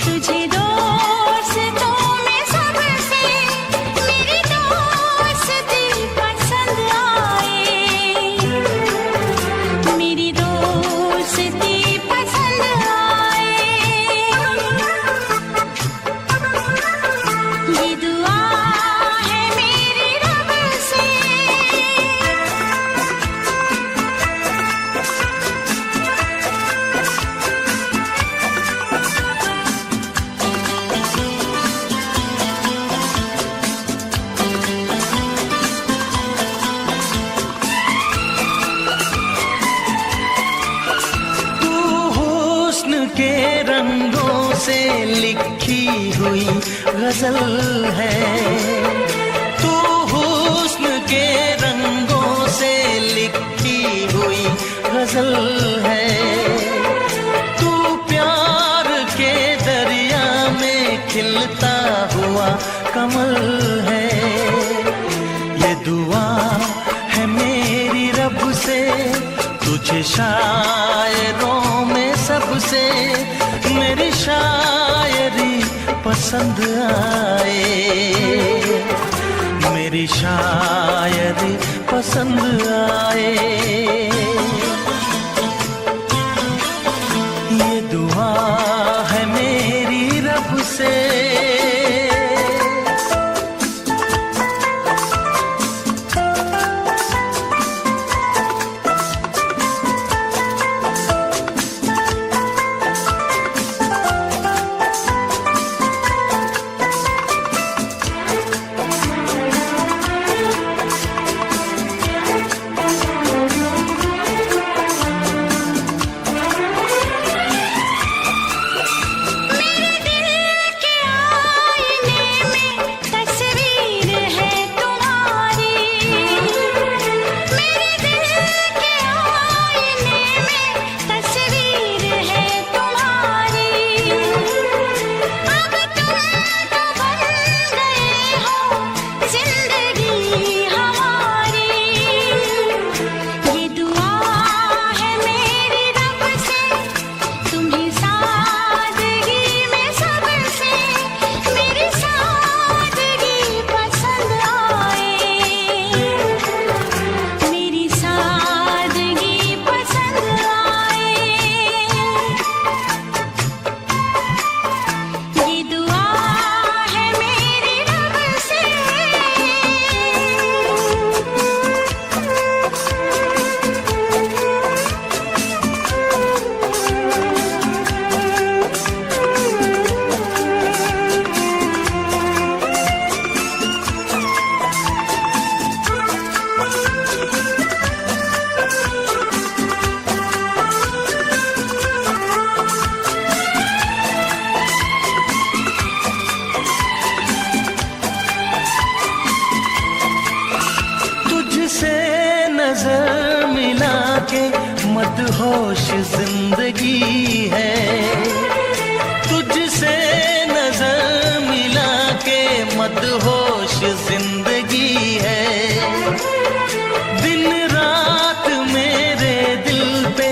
तुझे दोस्तों में सबसे मेरी दोस्ती पसंद आए, मेरी दोस्ती पसंद आए। ये दुआ है मेरी रब से। तू हुस्न के रंगों से लिखी हुई गजल है, तू हुस्न के रंगों से लिखी हुई गजल है, तू प्यार के दरिया में खिलता हुआ कमल है। ये दुआ है मेरी रब से, तुझे शायरों में सबसे मेरी शायरी पसंद आए, मेरी शायरी पसंद आए। ये दुआ है मेरी रब से। मेरे दिल के आईने में तस्वीर है तुम्हारी, मेरे दिल के आईने में तस्वीर है तुम्हारी। अब तुम तो बन गए हो जिंदगी हमारी। ये दुआ है मेरी रब से, तुम्हें सादगी में सबसे मेरी सादगी पसंद आए, मेरी सादगी पसंद आए। ये दुआ है मेरी रब से। तुझसे नजर मिला के मदहोश जिंदगी है, तुझसे नजर मिला के मदहोश जिंदगी है। दिन रात मेरे दिल पे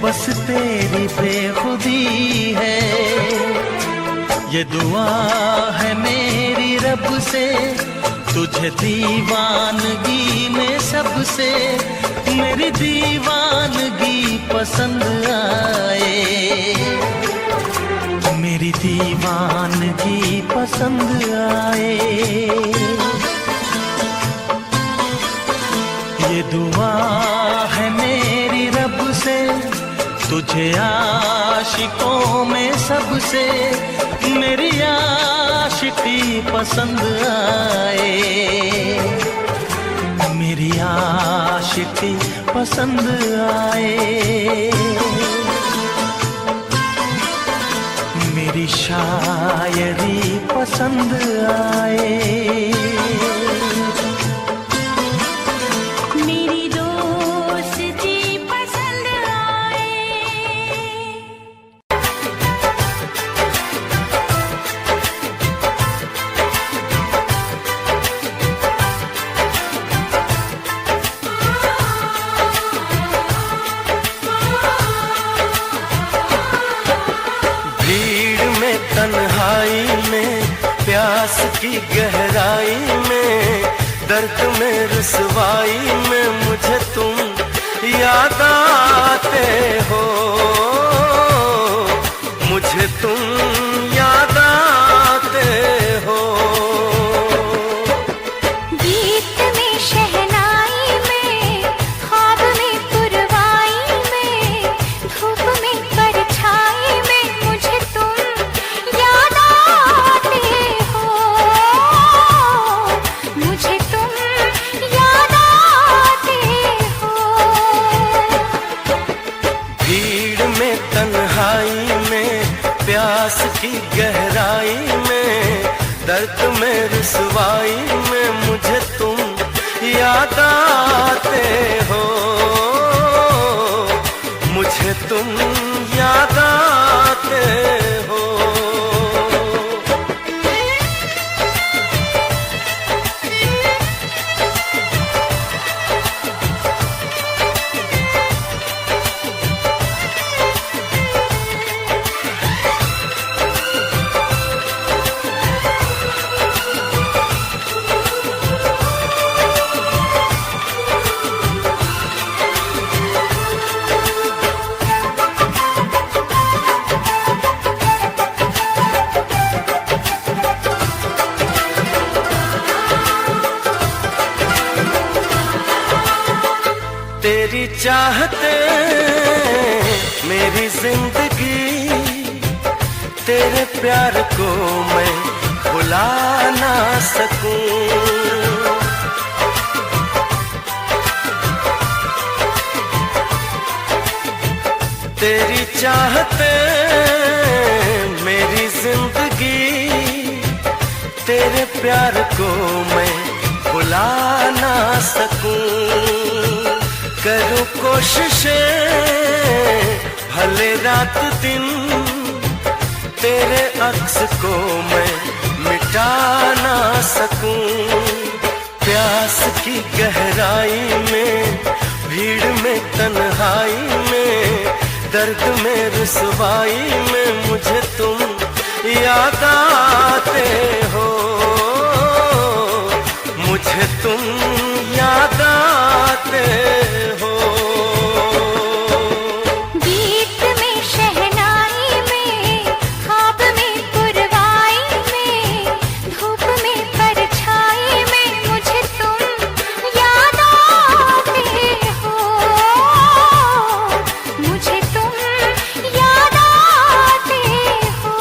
बस तेरी बेखुदी है। ये दुआ है मेरी रब से, तुझे दीवानगी में सबसे मेरी दीवानगी पसंद आए, मेरी दीवानगी पसंद आए। ये दुआ है मेरी रब से, तुझे आशिकों में सबसे मेरी आशिकी पसंद आए, मेरी आशिकी पसंद आए, मेरी शायरी पसंद आए, मेरी दोस्ती पसंद आए। भीड़ में तन्हाई में प्यास की गहराई में दर्द में रुसवाई में मुझे तुम याद आते हो, मुझे तुम याद आते हो। गीत में शहनाई में ख्वाब में पुरवाई में धूप में परछाई में मुझे तुम याद आते हो, मुझे तुम याद आते हो। भीड़ में तन्हाई में प्यास की गहराई में दर्द में रुसवाई में मुझे तुम याद आते हो, मुझे तुम याद आते हो। तेरी चाहते मेरी जिंदगी, तेरे प्यार को मैं भुला ना सकूं। तेरी चाहते मेरी जिंदगी, तेरे प्यार को मैं भुला ना सकूं। करूं कोशिशें भले रात दिन, तेरे अक्स को मैं मिटा ना सकूं। प्यास की गहराई में भीड़ में तन्हाई में दर्द में रुसवाई में मुझे तुम याद आते हो, मुझे तुम याद आते हो। गीत में शहनाई में ख्वाब में पुरवाई में धूप में परछाई में मुझे तुम याद आते हो, मुझे तुम याद आते हो।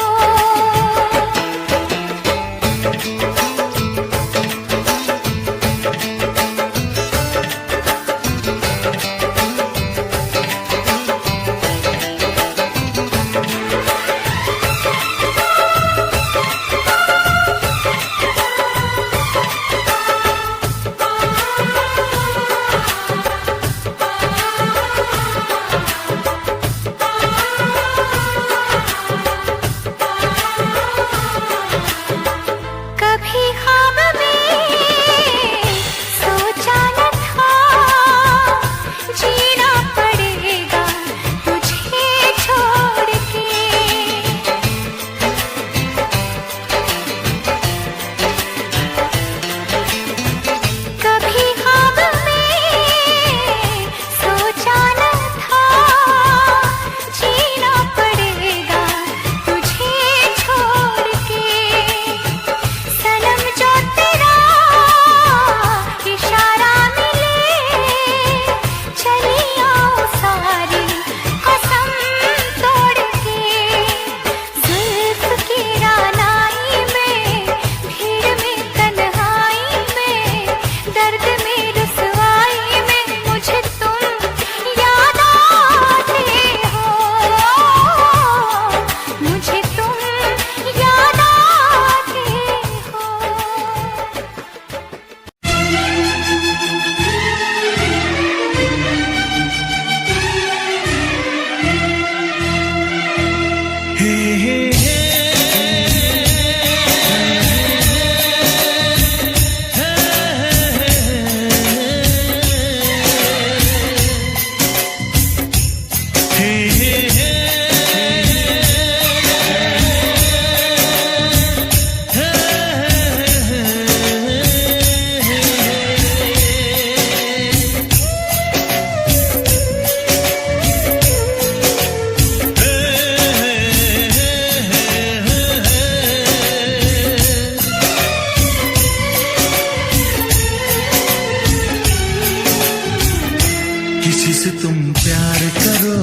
तुम प्यार करो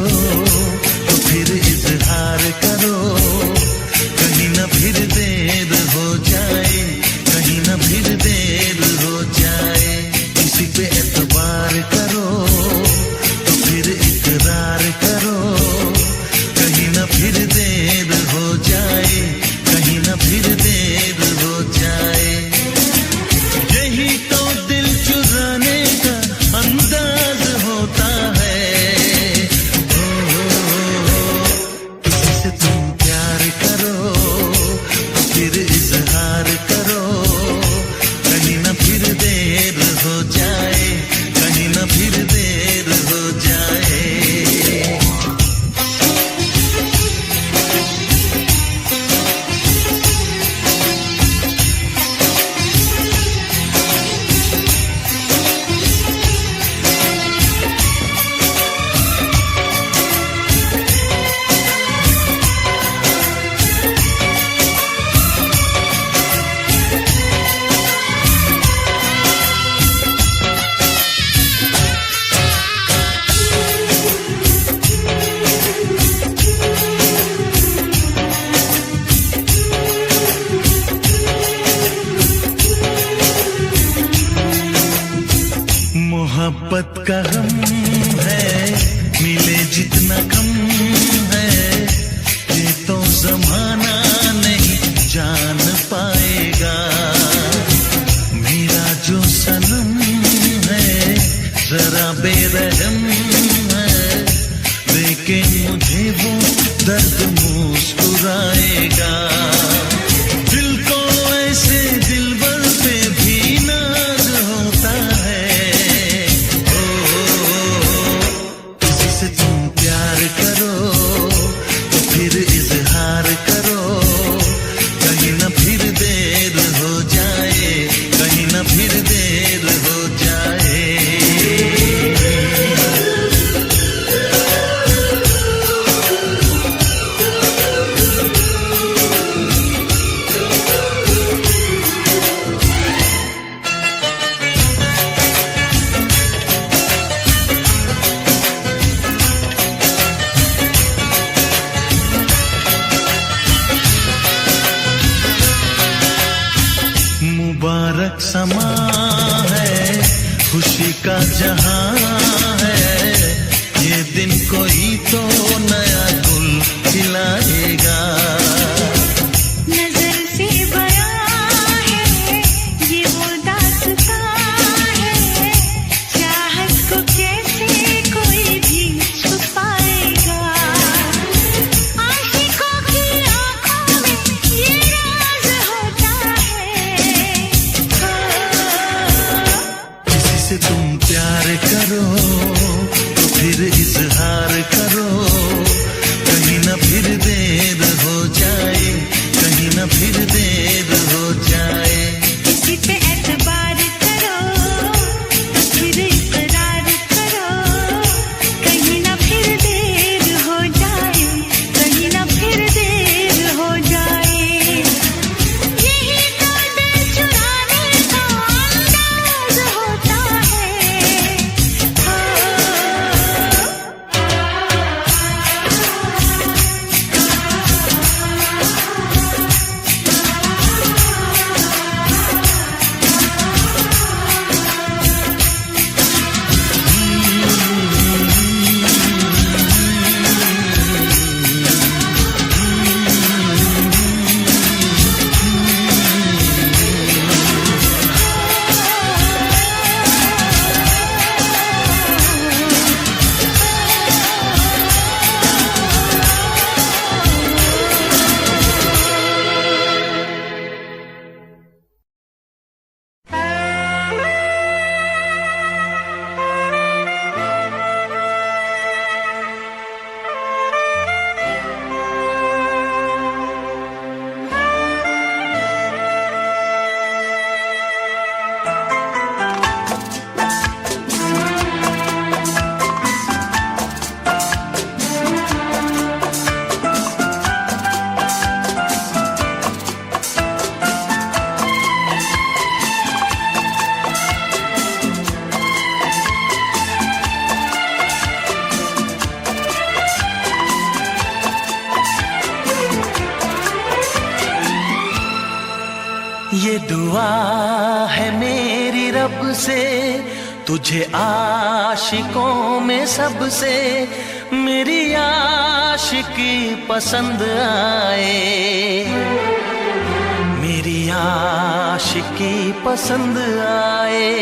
तो फिर इजहार करो, कहीं ना फिर देर हो जाए, कहीं ना फिर देर हो जाए। किसी पे एतबार करो तो फिर इकरार करो, कहीं ना फिर देर हो जाए, कहीं ना फिर देर हो जाए। यही तो दिल चुराने का अंदाज होता है। किसी से तुम प्यार करो तो फिर इजहार करो, कहीं ना फिर देर हो जाए, कहीं ना फिर देर हो जाए। मोहब्बत का गम है, मिले जितना कम है, ये तो जमाना नहीं जान पाएगा। मेरा जो सनम है जरा बेरहम है, लेकिन मुझे वो दर्द मुस्कुराएगा। दिल को ऐसे दिलबर पे भी नाज होता है। से तुम प्यार करो तो फिर इजहार करो, कहीं ना फिर देर हो जाए, कहीं ना फिर देर हो जाए। ये दुआ है मेरी रब से, तुझे आशिकों में सबसे मेरी आशिकी पसंद आए, मेरी आशिकी पसंद आए।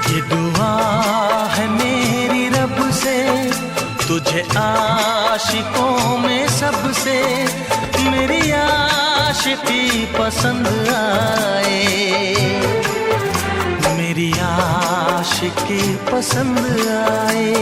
ये दुआ है मेरी रब से, तुझे आशिकों में सबसे मेरी आशिकी पसंद आए, मेरी आशिकी पसंद आए।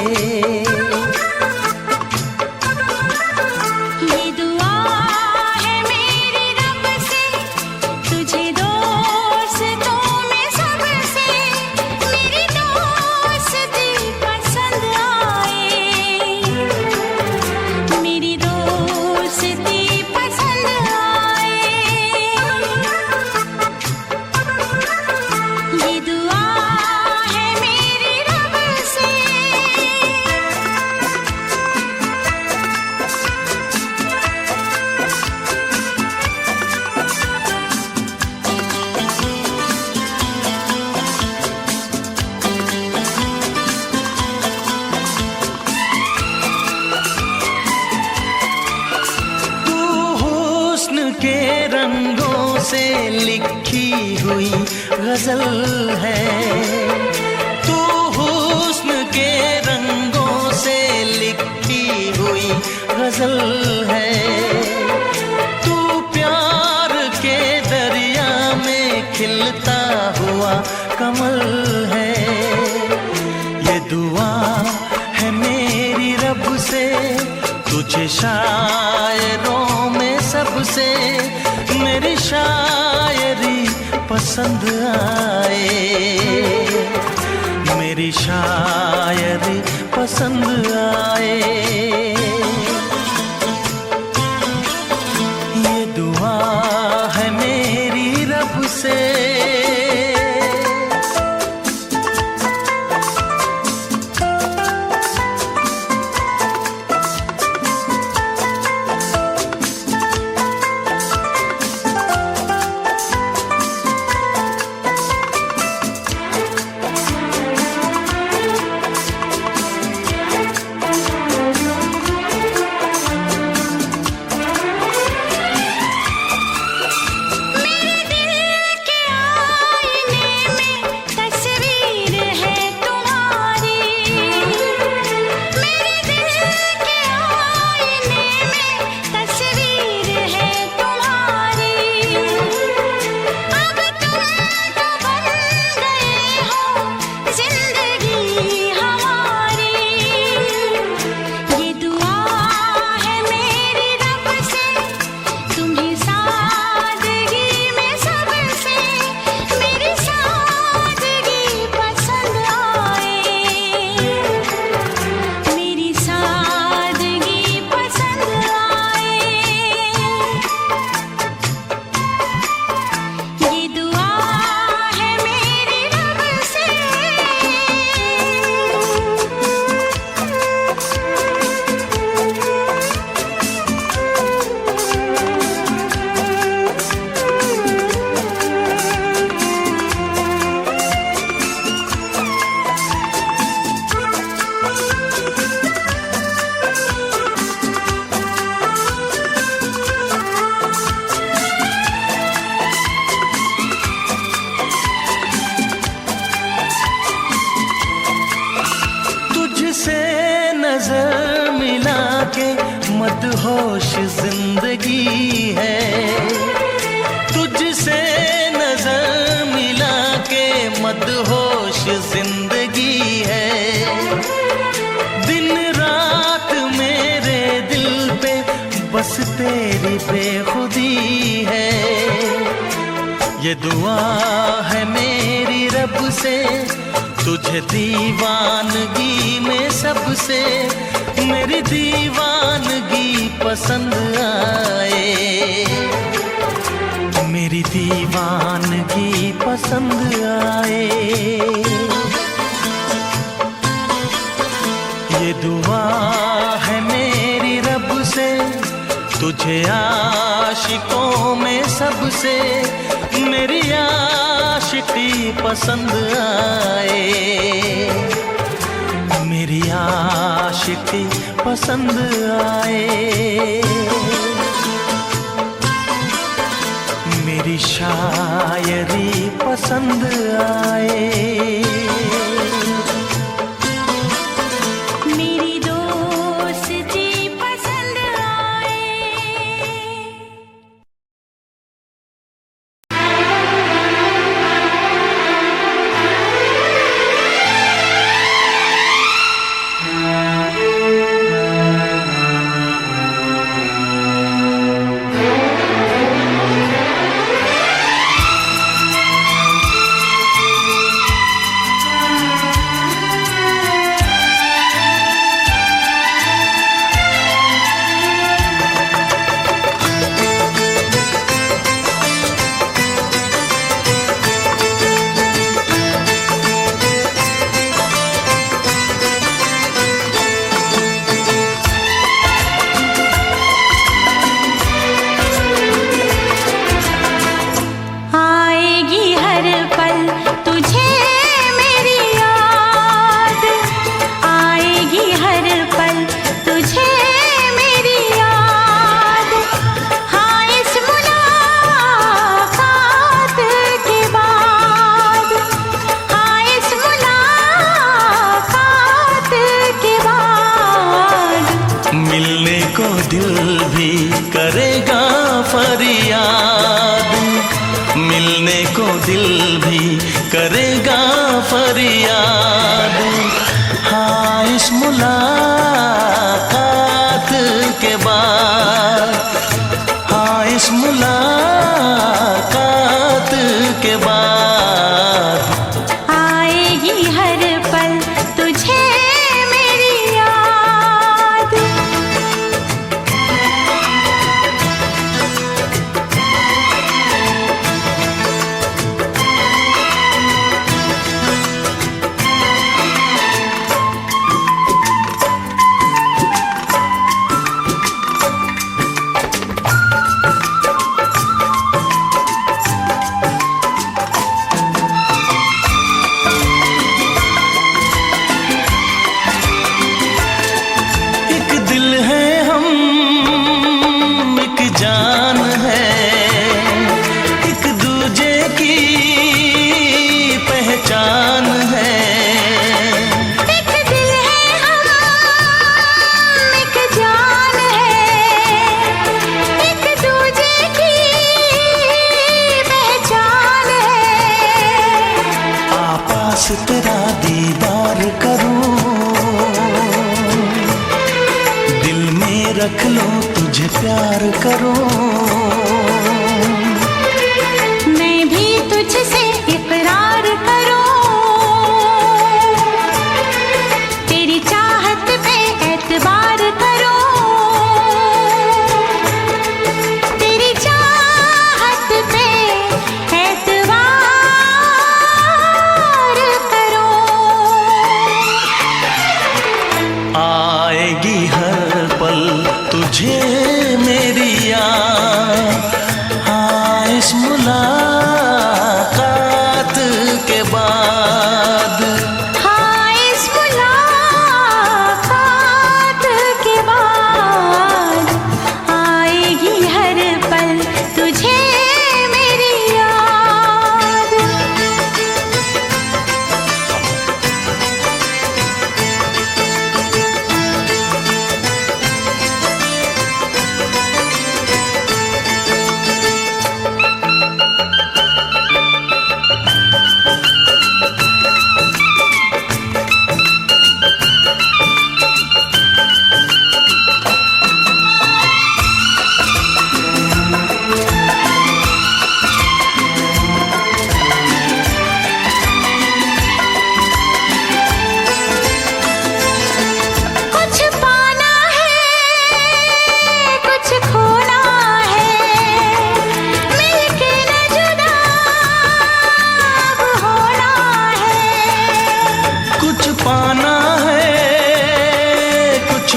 के रंगों से लिखी हुई गजल है, तू हुस्न के रंगों से लिखी हुई गजल है, तू प्यार के दरिया में खिलता हुआ कमल है। ये दुआ है मेरी रब से, तुझे शायरों में सबसे मेरी शायरी पसंद आए, मेरी शायरी पसंद आए। ये दुआ है मेरी रब से। नजर मिला के मदहोश जिंदगी है, तुझसे नजर मिला के मदहोश जिंदगी है। दिन रात मेरे दिल पे बस तेरी बेखुदी है। ये दुआ है मेरी रब से, तुझे दीवानगी में सबसे मेरी दीवानगी पसंद आए, मेरी दीवानगी पसंद आए। ये दुआ है मेरी रब से, तुझे आशिकों में सबसे मेरी आशिकी पसंद आए, मेरी आशिकी पसंद आए, मेरी शायरी पसंद आए, मेरी दोस्ती पसंद आए। आएगी हर पल तुझे मेरी याद, आएगी हर पल तुझे मेरी याद। हाँ इस मुलाकात के बाद, हाँ इस मुलाकात के बाद मिलने को दिल भी करेगा फरियाद, मिलने को दिल भी करेगा फरियाद। हाँ इस मुलाकात के बाद, हाँ इस मुलाकात के बाद आएगी हर पल तुझे मेरी याद। एक दिल है हम, एक जान है, एक दूजे की पहचान है। एक दिल है हम, एक जान है, एक दूजे की पहचान है। आपास तेरा दीदार करूं, दिल में रख लो तुझे प्यार करूं, मैं भी तुझसे इकरार करूं, तेरी चाहत पे एतबार करूं, तेरी चाहत पे एतबार करूं। आएगी हर पल तुझे मेरी याद। हाँ इस मुलाकात के बाद, हाँ इस मुलाकात के बाद आएगी हर पल तुझे मेरी याद।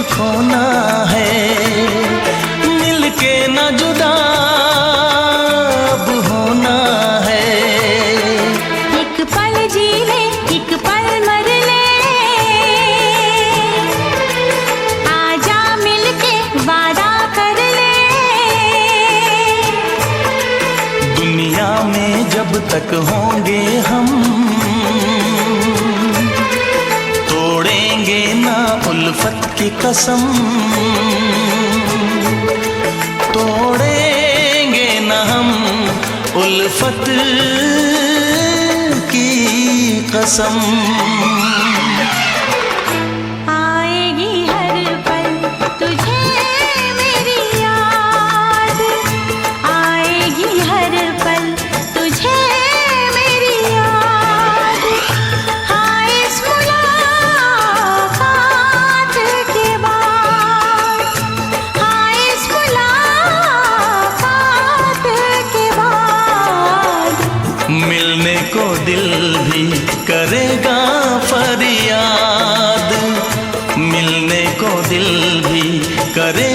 खोना है, मिलके न जुदा तक होंगे हम, तोड़ेंगे ना उल्फत की कसम, तोड़ेंगे ना हम उल्फत की कसम। आएगी हर पल तुझे मेरी याद, आएगी हर पल तुझे मेरी याद। हाँ इस मुलाकात के बाद, हाँ इस मुलाकात के बाद मिलने को दिल भी करेगा फरियाद, मिलने को दिल भी करे